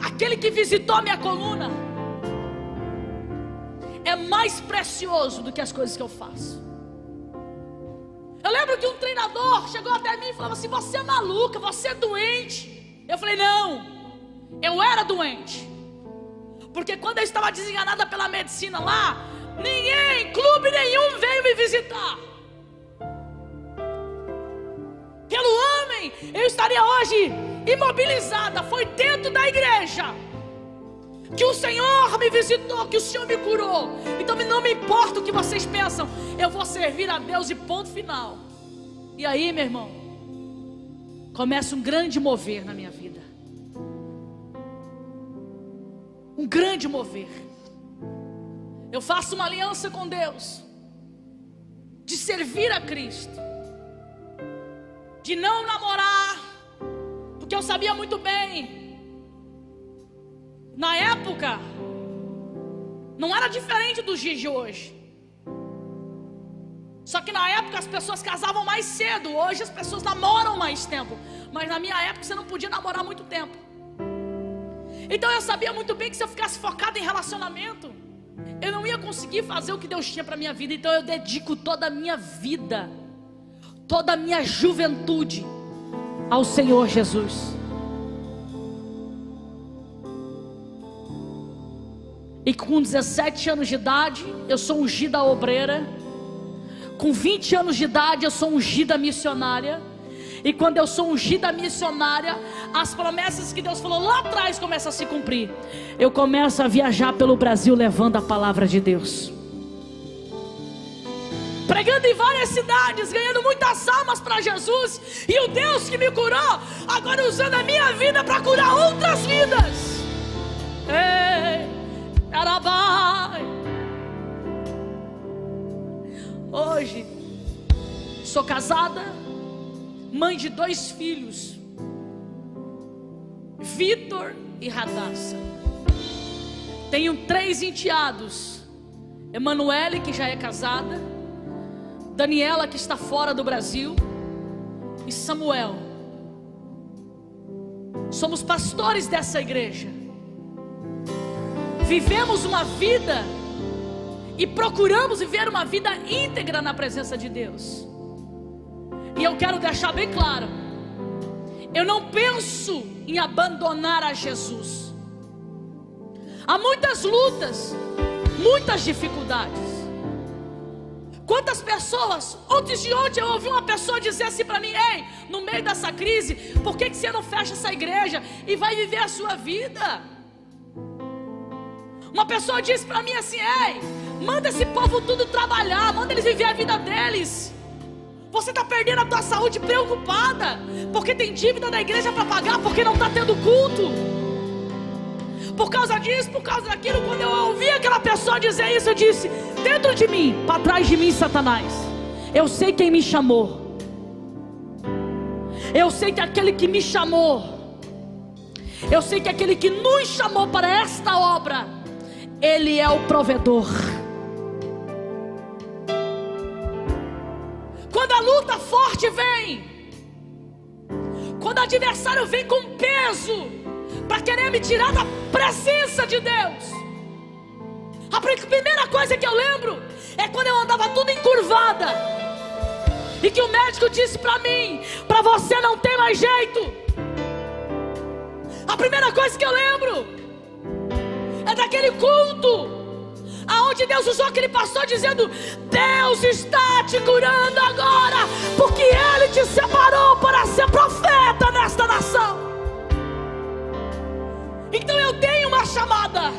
aquele que visitou a minha coluna, é mais precioso do que as coisas que eu faço. Eu lembro que um treinador chegou até mim e falava assim: você é maluca, você é doente. Eu falei: não, eu era doente, porque quando eu estava desenganada pela medicina lá, ninguém, clube nenhum veio me visitar. Pelo homem, eu estaria hoje imobilizada. Foi dentro da igreja que o Senhor me visitou, que o Senhor me curou. Então não me importa o que vocês pensam, eu vou servir a Deus e ponto final. E aí, meu irmão, começa um grande mover na minha vida. Um grande mover. Eu faço uma aliança com Deus de servir a Cristo, de não namorar, porque eu sabia muito bem, na época não era diferente dos dias de hoje. Só que na época as pessoas casavam mais cedo. Hoje as pessoas namoram mais tempo, mas na minha época você não podia namorar muito tempo. Então eu sabia muito bem que se eu ficasse focado em relacionamento, eu não ia conseguir fazer o que Deus tinha para minha vida. Então eu dedico toda a minha vida, toda a minha juventude ao Senhor Jesus. E com 17 anos de idade, eu sou ungida obreira. Com 20 anos de idade, eu sou ungida missionária. E quando eu sou ungida missionária, as promessas que Deus falou lá atrás começam a se cumprir. Eu começo a viajar pelo Brasil levando a palavra de Deus, pregando em várias cidades, ganhando muitas almas para Jesus. E o Deus que me curou, agora usando a minha vida para curar outras vidas. Ei, Arabai. Hoje sou casada, mãe de 2 filhos, Vitor e Radassa. Tenho 3 enteados: Emanuele, que já é casada, Daniela, que está fora do Brasil, e Samuel. Somos pastores dessa igreja. Vivemos uma vida e procuramos viver uma vida íntegra na presença de Deus. E eu quero deixar bem claro: eu não penso em abandonar a Jesus. Há muitas lutas, muitas dificuldades. Quantas pessoas, antes de ontem eu ouvi uma pessoa dizer assim para mim: ei, no meio dessa crise, por que você não fecha essa igreja e vai viver a sua vida? Uma pessoa disse para mim assim: ei, manda esse povo tudo trabalhar, manda eles viver a vida deles. Você está perdendo a tua saúde preocupada, porque tem dívida da igreja para pagar, porque não está tendo culto. Por causa disso, por causa daquilo. Quando eu ouvi aquela pessoa dizer isso, eu disse: dentro de mim, para trás de mim, Satanás, eu sei quem me chamou. Eu sei que aquele que me chamou, eu sei que aquele que nos chamou para esta obra, Ele é o provedor. Quando a luta forte vem, quando o adversário vem com peso para querer me tirar da presença de Deus, a primeira coisa que eu lembro é quando eu andava tudo encurvada e que o médico disse para mim: para você não tem mais jeito. A primeira coisa que eu lembro é daquele culto aonde Deus usou aquele pastor dizendo: Deus está te curando agora, porque Ele te separou para ser profeta nesta nação. Então eu tenho uma chamada,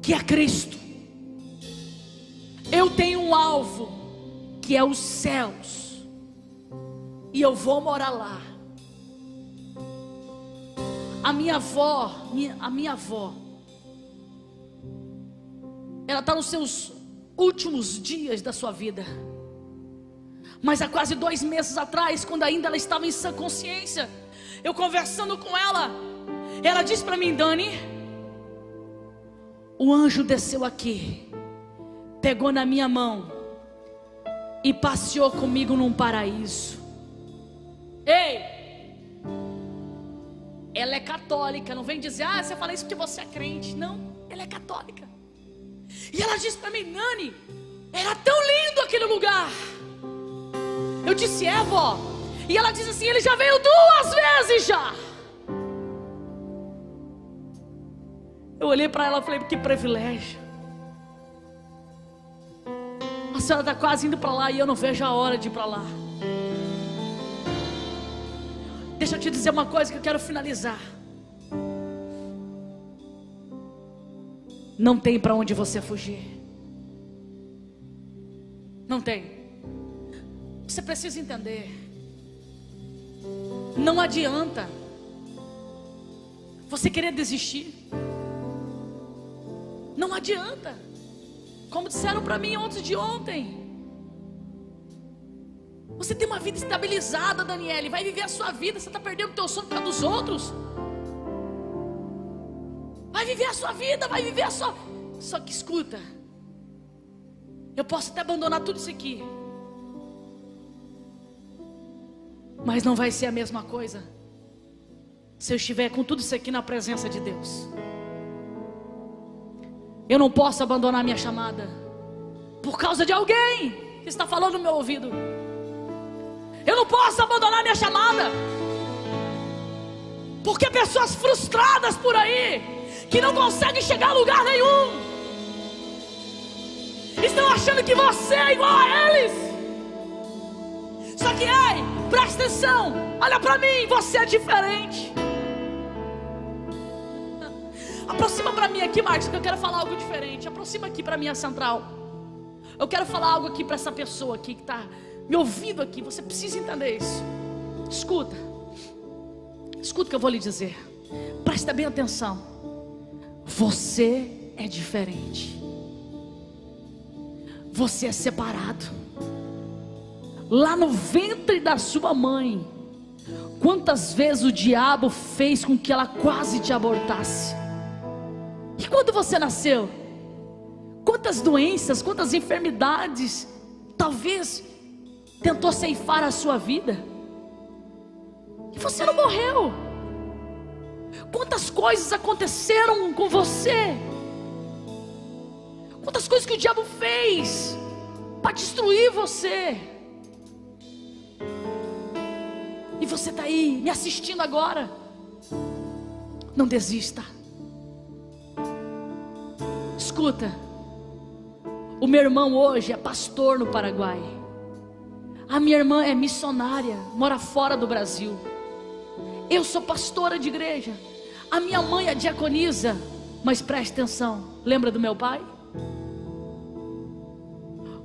que é Cristo. Eu tenho um alvo, que é os céus, e eu vou morar lá. A minha avó, ela está nos seus últimos dias da sua vida. Mas há quase 2 meses atrás, quando ainda ela estava em sã consciência, eu conversando com ela, ela disse para mim: Dani, o anjo desceu aqui, pegou na minha mão e passeou comigo num paraíso. Ei! Ela é católica, não vem dizer, você fala isso porque você é crente. Não, ela é católica. E ela disse para mim: Nani, era tão lindo aquele lugar. Eu disse: é, vó. E ela disse assim: ele já veio 2 vezes já. Eu olhei para ela e falei: que privilégio. A senhora está quase indo para lá e eu não vejo a hora de ir para lá. Deixa eu te dizer uma coisa que eu quero finalizar. Não tem para onde você fugir. Não tem. Você precisa entender. Não adianta você querer desistir. Não adianta. Como disseram para mim antes de ontem, você tem uma vida estabilizada, Daniele, vai viver a sua vida. Você está perdendo o teu sono por causa dos outros. Vai viver a sua vida, vai viver a sua... Só que escuta, eu posso até abandonar tudo isso aqui, mas não vai ser a mesma coisa se eu estiver com tudo isso aqui na presença de Deus. Eu não posso abandonar minha chamada por causa de alguém que está falando no meu ouvido. Eu não posso abandonar minha chamada porque pessoas frustradas por aí, que não conseguem chegar a lugar nenhum, estão achando que você é igual a eles. Só que, ei, presta atenção, olha pra mim, você é diferente. Aproxima pra mim aqui, Marcos, que eu quero falar algo diferente. Aproxima aqui pra minha central. Eu quero falar algo aqui pra essa pessoa aqui que está me ouvindo aqui. Você precisa entender isso. Escuta o que eu vou lhe dizer. Presta bem atenção. Você é diferente. Você é separado. Lá no ventre da sua mãe, quantas vezes o diabo fez com que ela quase te abortasse? E quando você nasceu, quantas doenças, quantas enfermidades talvez tentou ceifar a sua vida, e você não morreu? Quantas coisas aconteceram com você? Quantas coisas que o diabo fez para destruir você? E você está aí me assistindo agora. Não desista. Escuta, o meu irmão hoje é pastor no Paraguai. A minha irmã é missionária, mora fora do Brasil. Eu sou pastora de igreja. A minha mãe é diaconisa. Mas preste atenção, lembra do meu pai?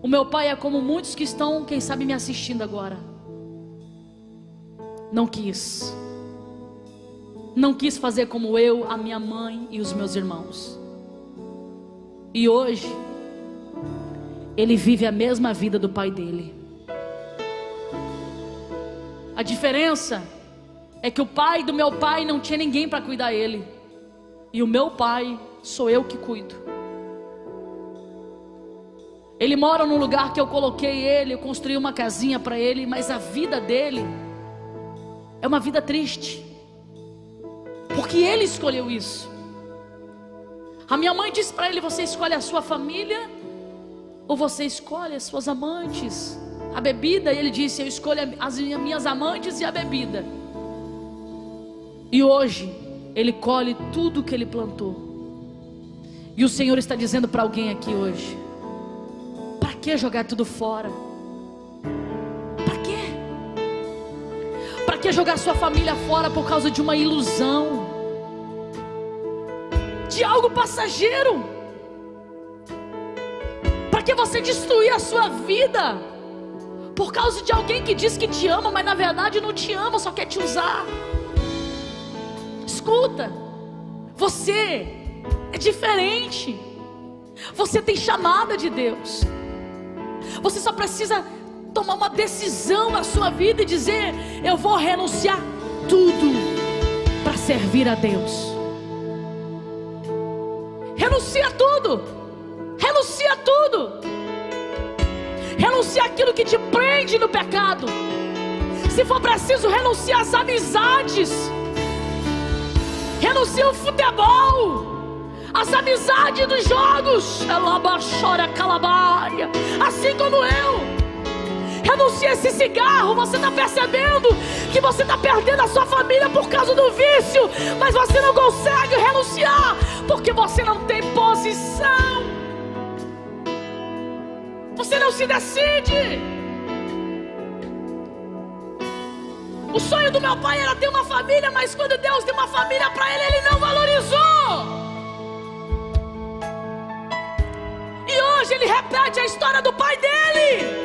O meu pai é como muitos que estão, quem sabe, me assistindo agora. Não quis fazer como eu, a minha mãe e os meus irmãos. E hoje ele vive a mesma vida do pai dele. A diferença é que o pai do meu pai não tinha ninguém para cuidar dele, e o meu pai sou eu que cuido. Ele mora num lugar que eu coloquei ele, eu construí uma casinha para ele, mas a vida dele é uma vida triste, porque ele escolheu isso. A minha mãe disse para ele: você escolhe a sua família ou você escolhe as suas amantes, a bebida? E ele disse: eu escolho as minhas amantes e a bebida. E hoje ele colhe tudo que ele plantou. E o Senhor está dizendo para alguém aqui hoje: para que jogar tudo fora? Para quê? Para que jogar sua família fora por causa de uma ilusão, de algo passageiro? que você destruir a sua vida por causa de alguém que diz que te ama, mas na verdade não te ama, só quer te usar? Escuta, você é diferente. Você tem chamada de Deus. Você só precisa tomar uma decisão na sua vida e dizer: eu vou renunciar tudo para servir a Deus. Renuncia tudo. Renuncia tudo. Renuncia aquilo que te prende no pecado. Se for preciso, renuncia às amizades. Renuncia o futebol, as amizades dos jogos. Assim como eu. Renuncia esse cigarro. Você está percebendo que você está perdendo a sua família por causa do vício, mas você não consegue renunciar porque você não tem posição. Você não se decide. O sonho do meu pai era ter uma família, mas quando Deus deu uma família para ele, ele não valorizou. E hoje ele repete a história do pai dele.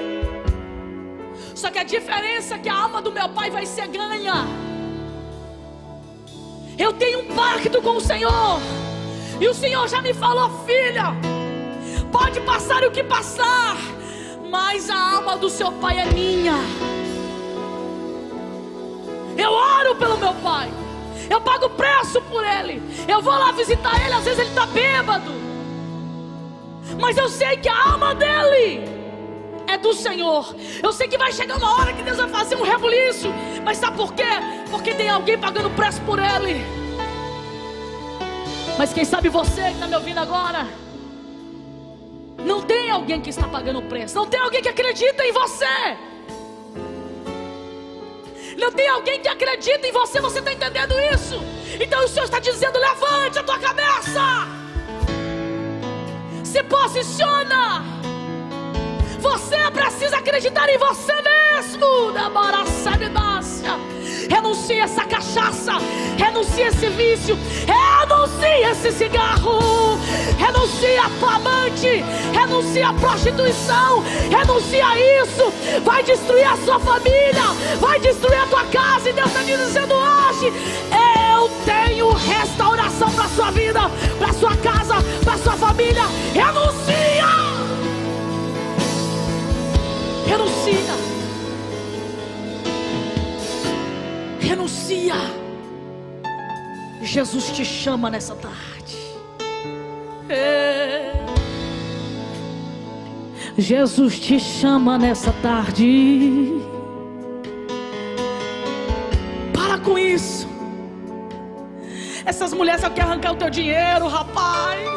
Só que a diferença é que a alma do meu pai vai ser ganha. Eu tenho um pacto com o Senhor, e o Senhor já me falou: filha, pode passar o que passar, mas a alma do seu pai é minha. Eu oro pelo meu pai, eu pago preço por ele, eu vou lá visitar ele, às vezes ele está bêbado, mas eu sei que a alma dele é do Senhor. Eu sei que vai chegar uma hora que Deus vai fazer um rebuliço, mas sabe por quê? Porque tem alguém pagando preço por ele. Mas quem sabe você que está me ouvindo agora, não tem alguém que está pagando preço, não tem alguém que acredita em você, não tem alguém que acredita em você. Você está entendendo isso? Então o Senhor está dizendo: levante a tua cabeça, se posiciona. Você precisa acreditar em você mesmo. Renuncie essa cachaça, renuncie esse vício, renuncie esse cigarro, renuncie a tua amante, renuncie a prostituição, renuncie a isso. Vai destruir a sua família, vai destruir a tua casa. E Deus está dizendo hoje: eu tenho restauração para a sua vida, para a sua casa, para a sua família. Renuncia. Renuncia. Renuncia. Jesus te chama nessa tarde. Jesus te chama nessa tarde. Para com isso. Essas mulheres só querem arrancar o teu dinheiro, rapaz.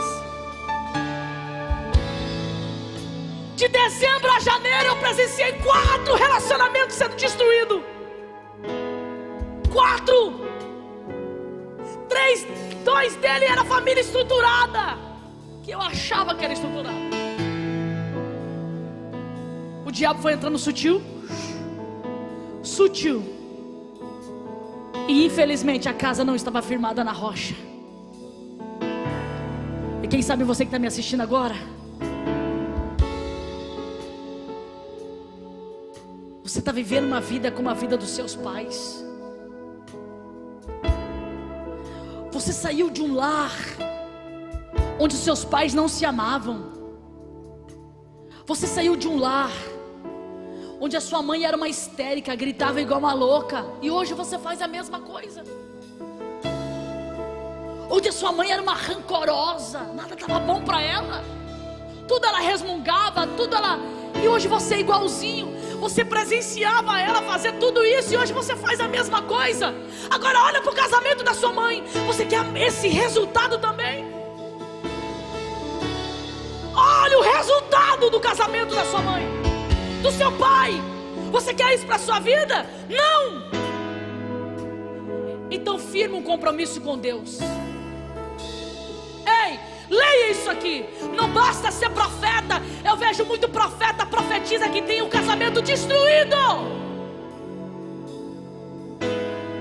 De dezembro a janeiro eu presenciei 4 relacionamentos sendo destruídos. 4. 2 dele era família estruturada, que eu achava que era estruturada. O diabo foi entrando sutil. E infelizmente a casa não estava firmada na rocha. E quem sabe você que está me assistindo agora, você está vivendo uma vida como a vida dos seus pais. Você saiu de um lar onde seus pais não se amavam. Você saiu de um lar onde a sua mãe era uma histérica, gritava igual uma louca, e hoje você faz a mesma coisa. Onde a sua mãe era uma rancorosa, nada estava bom para ela, tudo ela resmungava, e hoje você é igualzinho. Você presenciava ela fazer tudo isso, e hoje você faz a mesma coisa. Agora olha para o casamento da sua mãe. Você quer esse resultado também? Olha o resultado do casamento da sua mãe, do seu pai. Você quer isso para a sua vida? Não. Então firme um compromisso com Deus. Ei, leia isso aqui. Não basta ser profeta. Eu vejo muito profeta, profetiza que tem um casamento destruído.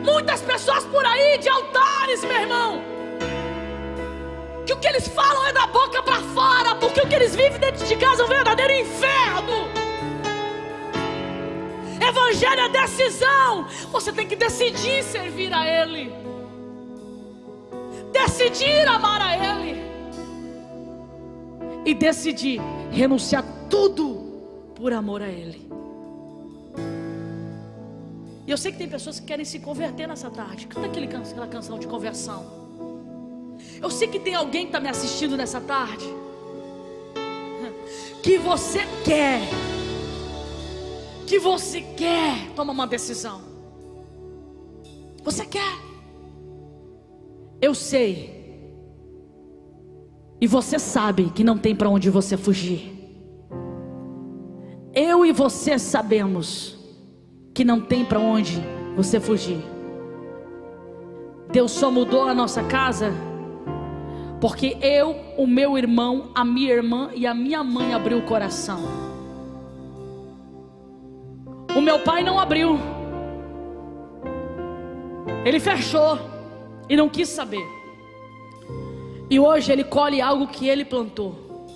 Muitas pessoas por aí de altares, meu irmão, que o que eles falam é da boca para fora, porque o que eles vivem dentro de casa é um verdadeiro inferno. Evangelho é decisão. Você tem que decidir servir a Ele, decidir amar a Ele e decidir renunciar tudo por amor a Ele. E eu sei que tem pessoas que querem se converter nessa tarde. Canta aquela canção de conversão. Eu sei que tem alguém que está me assistindo nessa tarde, que você quer tomar uma decisão. Você quer. Eu sei. E você sabe que não tem para onde você fugir. Eu e você sabemos que não tem para onde você fugir. Deus só mudou a nossa casa porque eu, o meu irmão, a minha irmã e a minha mãe abriu o coração. O meu pai não abriu. Ele fechou e não quis saber. E hoje ele colhe algo que ele plantou.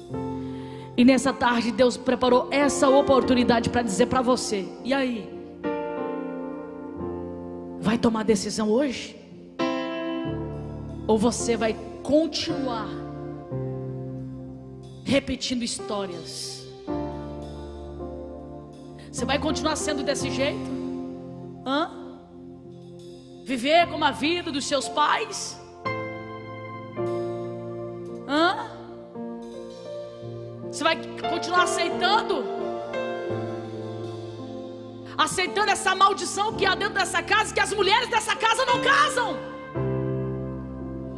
E nessa tarde Deus preparou essa oportunidade para dizer para você: e aí? Vai tomar decisão hoje? Ou você vai continuar repetindo histórias? Você vai continuar sendo desse jeito? Viver como a vida dos seus pais? Você vai continuar aceitando essa maldição que há dentro dessa casa, que as mulheres dessa casa não casam,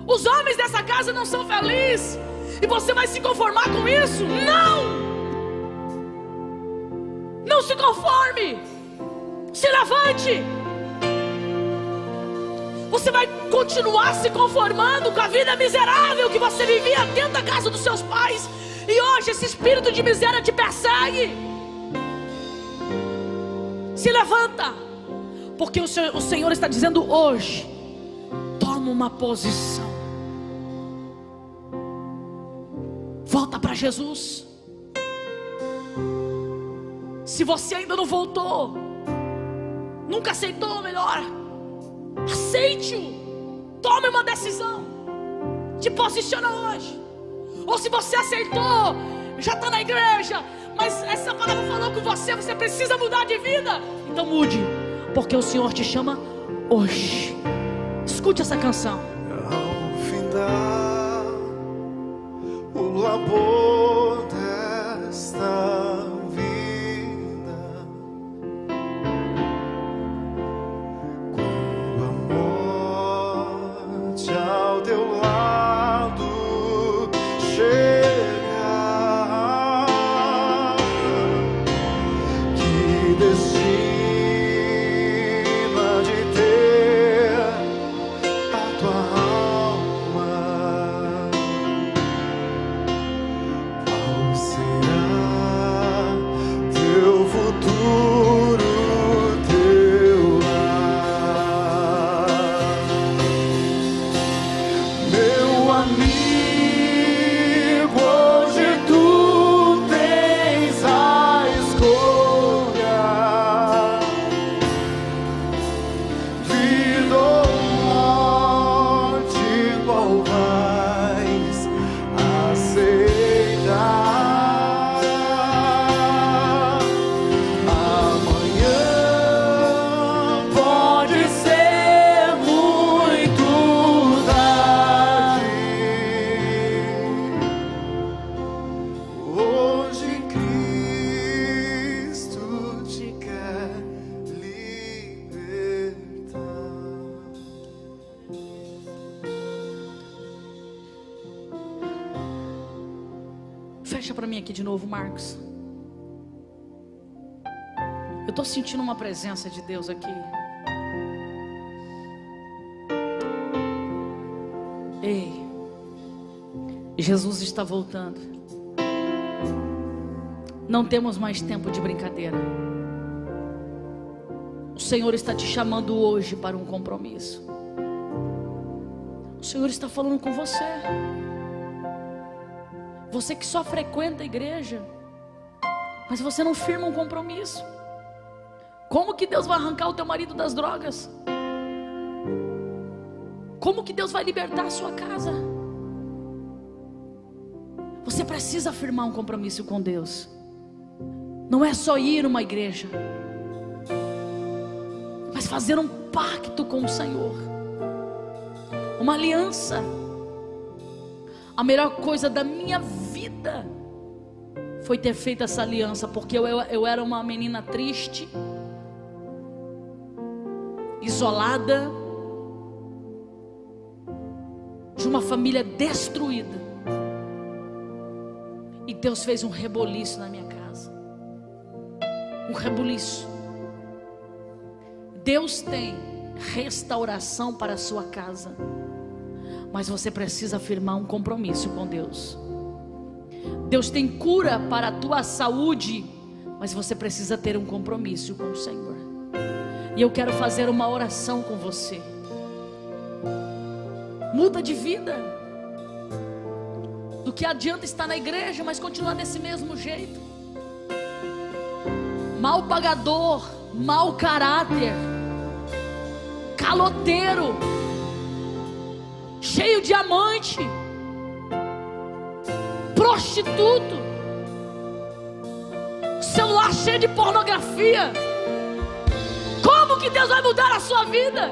os homens dessa casa não são felizes, e você vai se conformar com isso? Não se conforme, se levante. Você vai continuar se conformando com a vida miserável que você vivia dentro da casa dos seus pais, e hoje esse espírito de miséria te persegue. Se levanta, porque o Senhor está dizendo hoje: toma uma posição, volta para Jesus. Se você ainda não voltou, nunca aceitou, melhor, aceite-o, tome uma decisão, te posiciona hoje. Ou se você aceitou, já está na igreja, mas essa palavra falou com você, você precisa mudar de vida, então mude, porque o Senhor te chama hoje. Escute essa canção. Ao findar o labor desta vida, quando a morte ao teu lado chegar, que destina de ter a tua alma, qual será teu futuro, teu lar, meu amigo? Hoje tu tens a escolha, vida ou morte, qual vais aceitar? Amanhã pode ser muito tarde. Hoje Cristo te quer libertar. Fecha para mim aqui de novo, Marcos. Eu estou sentindo uma presença de Deus aqui. Ei, Jesus está voltando. Não temos mais tempo de brincadeira. O Senhor está te chamando hoje para um compromisso. O Senhor está falando com você. Você que só frequenta a igreja, mas você não firma um compromisso. Como que Deus vai arrancar o teu marido das drogas? Como que Deus vai libertar a sua casa? Você precisa firmar um compromisso com Deus. Não é só ir a uma igreja, mas fazer um pacto com o Senhor, uma aliança. A melhor coisa da minha vida foi ter feito essa aliança, porque eu era uma menina triste, isolada, de uma família destruída, e Deus fez um reboliço na minha casa, um reboliço. Deus tem restauração para a sua casa, mas você precisa firmar um compromisso com Deus. Deus tem cura para a tua saúde, mas você precisa ter um compromisso com o Senhor. E eu quero fazer uma oração com você. Muda de vida. Do que adianta estar na igreja, mas continuar desse mesmo jeito? Mal pagador, mau caráter, caloteiro, cheio de amante, prostituto, celular cheio de pornografia. Como que Deus vai mudar a sua vida?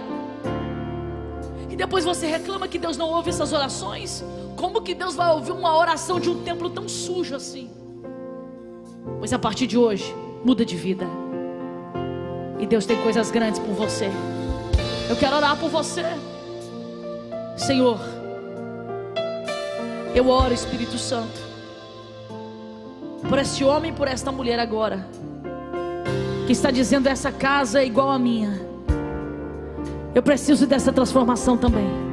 E depois você reclama que Deus não ouve essas orações? Como que Deus vai ouvir uma oração de um templo tão sujo assim? Pois a partir de hoje, muda de vida. E Deus tem coisas grandes por você. Eu quero orar por você. Senhor, eu oro, Espírito Santo, por esse homem e por esta mulher agora, que está dizendo: essa casa é igual à minha. Eu preciso dessa transformação também.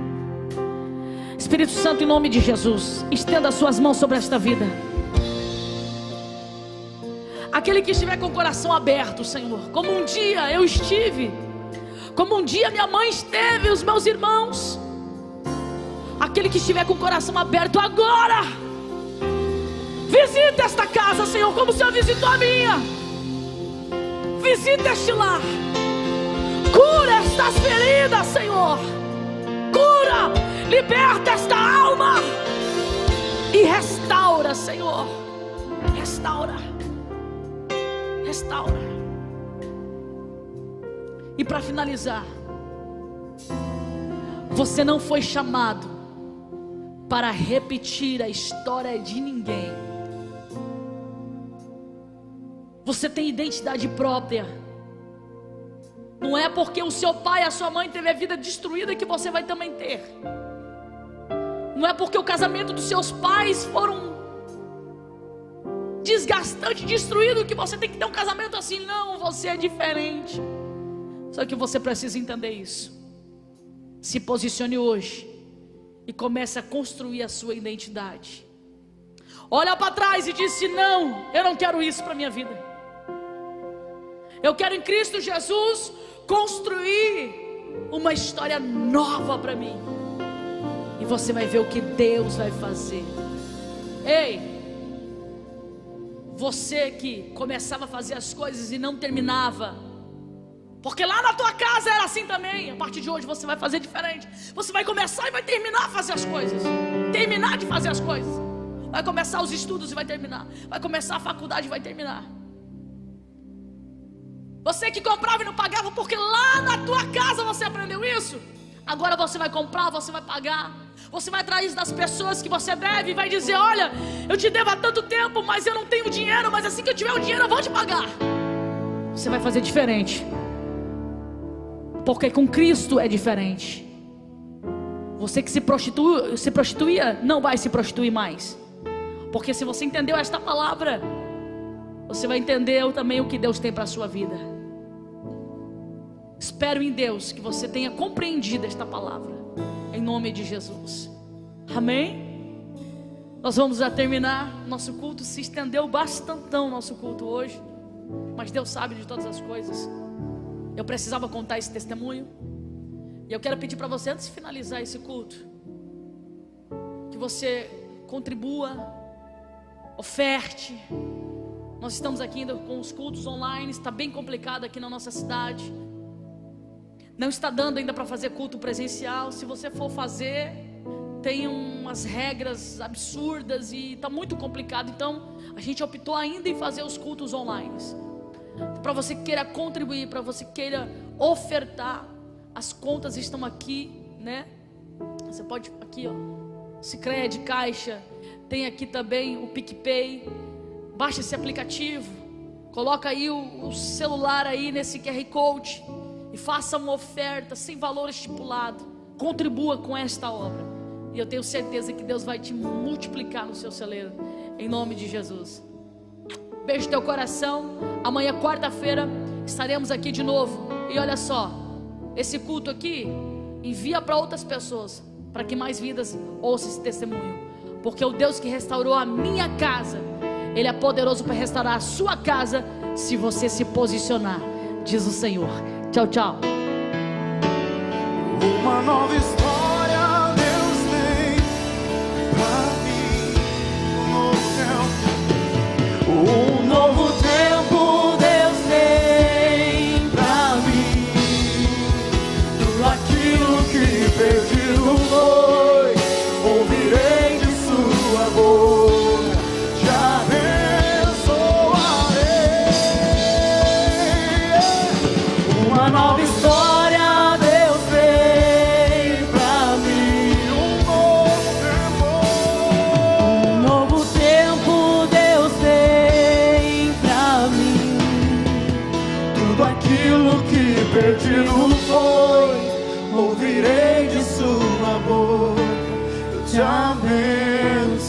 Espírito Santo, em nome de Jesus, estenda as suas mãos sobre esta vida. Aquele que estiver com o coração aberto, Senhor, como um dia eu estive, como um dia minha mãe esteve, os meus irmãos. Aquele que estiver com o coração aberto agora, visita esta casa, Senhor, como o Senhor visitou a minha. Visita este lar. Cura estas feridas, Senhor. Cura, liberta esta alma e restaura, Senhor. Restaura. Restaura. E para finalizar, você não foi chamado para repetir a história de ninguém. Você tem identidade própria. Não é porque o seu pai e a sua mãe teve a vida destruída que você vai também ter. Não é porque o casamento dos seus pais foram desgastante, destruído, que você tem que ter um casamento assim. Não, você é diferente. Só que você precisa entender isso. Se posicione hoje e comece a construir a sua identidade. Olha para trás e disse: não, eu não quero isso para minha vida. Eu quero em Cristo Jesus construir uma história nova para mim. E você vai ver o que Deus vai fazer. Ei, você que começava a fazer as coisas e não terminava, porque lá na tua casa era assim também. A partir de hoje você vai fazer diferente. Você vai começar e vai terminar a fazer as coisas. Terminar de fazer as coisas. Vai começar os estudos e vai terminar. Vai começar a faculdade e vai terminar. Você que comprava e não pagava, porque lá na tua casa você aprendeu isso. Agora você vai comprar, você vai pagar. Você vai atrás das pessoas que você deve e vai dizer: olha, eu te devo há tanto tempo, mas eu não tenho dinheiro. Mas assim que eu tiver o dinheiro eu vou te pagar. Você vai fazer diferente, porque com Cristo é diferente. Você que se prostituía, não vai se prostituir mais. Porque se você entendeu esta palavra, você vai entender também o que Deus tem para a sua vida. Espero em Deus que você tenha compreendido esta palavra, em nome de Jesus. Amém? Nós vamos já terminar nosso culto. Se estendeu bastantão nosso culto hoje, mas Deus sabe de todas as coisas. Eu precisava contar esse testemunho. E eu quero pedir para você, antes de finalizar esse culto, que você contribua oferte. Nós estamos aqui ainda com os cultos online, está bem complicado aqui na nossa cidade. Não está dando ainda para fazer culto presencial. Se você for fazer, tem umas regras absurdas e está muito complicado. Então a gente optou ainda em fazer os cultos online. Para você que queira contribuir, para você que queira ofertar, as contas estão aqui, né? Você pode aqui, ó, Sicredi, Caixa, tem aqui também o PicPay. Baixa esse aplicativo, coloca aí o celular aí nesse QR Code e faça uma oferta sem valor estipulado. Contribua com esta obra e eu tenho certeza que Deus vai te multiplicar no seu celeiro, em nome de Jesus. Beijo no teu coração. Amanhã, quarta-feira, estaremos aqui de novo. E olha só, esse culto aqui, envia para outras pessoas, para que mais vidas ouçam esse testemunho, porque o Deus que restaurou a minha casa, Ele é poderoso para restaurar a sua casa, se você se posicionar, diz o Senhor. Tchau, tchau. Uma nova história Deus tem pra mim. Um novo tempo Deus tem pra mim. Tudo aquilo que perdi não foi, ouvirei de sua boca. Uma nova história Deus tem pra mim. Um novo tempo Deus tem pra mim. Tudo aquilo que perdi não foi, ouvirei de sua boca. Eu te abençoarei.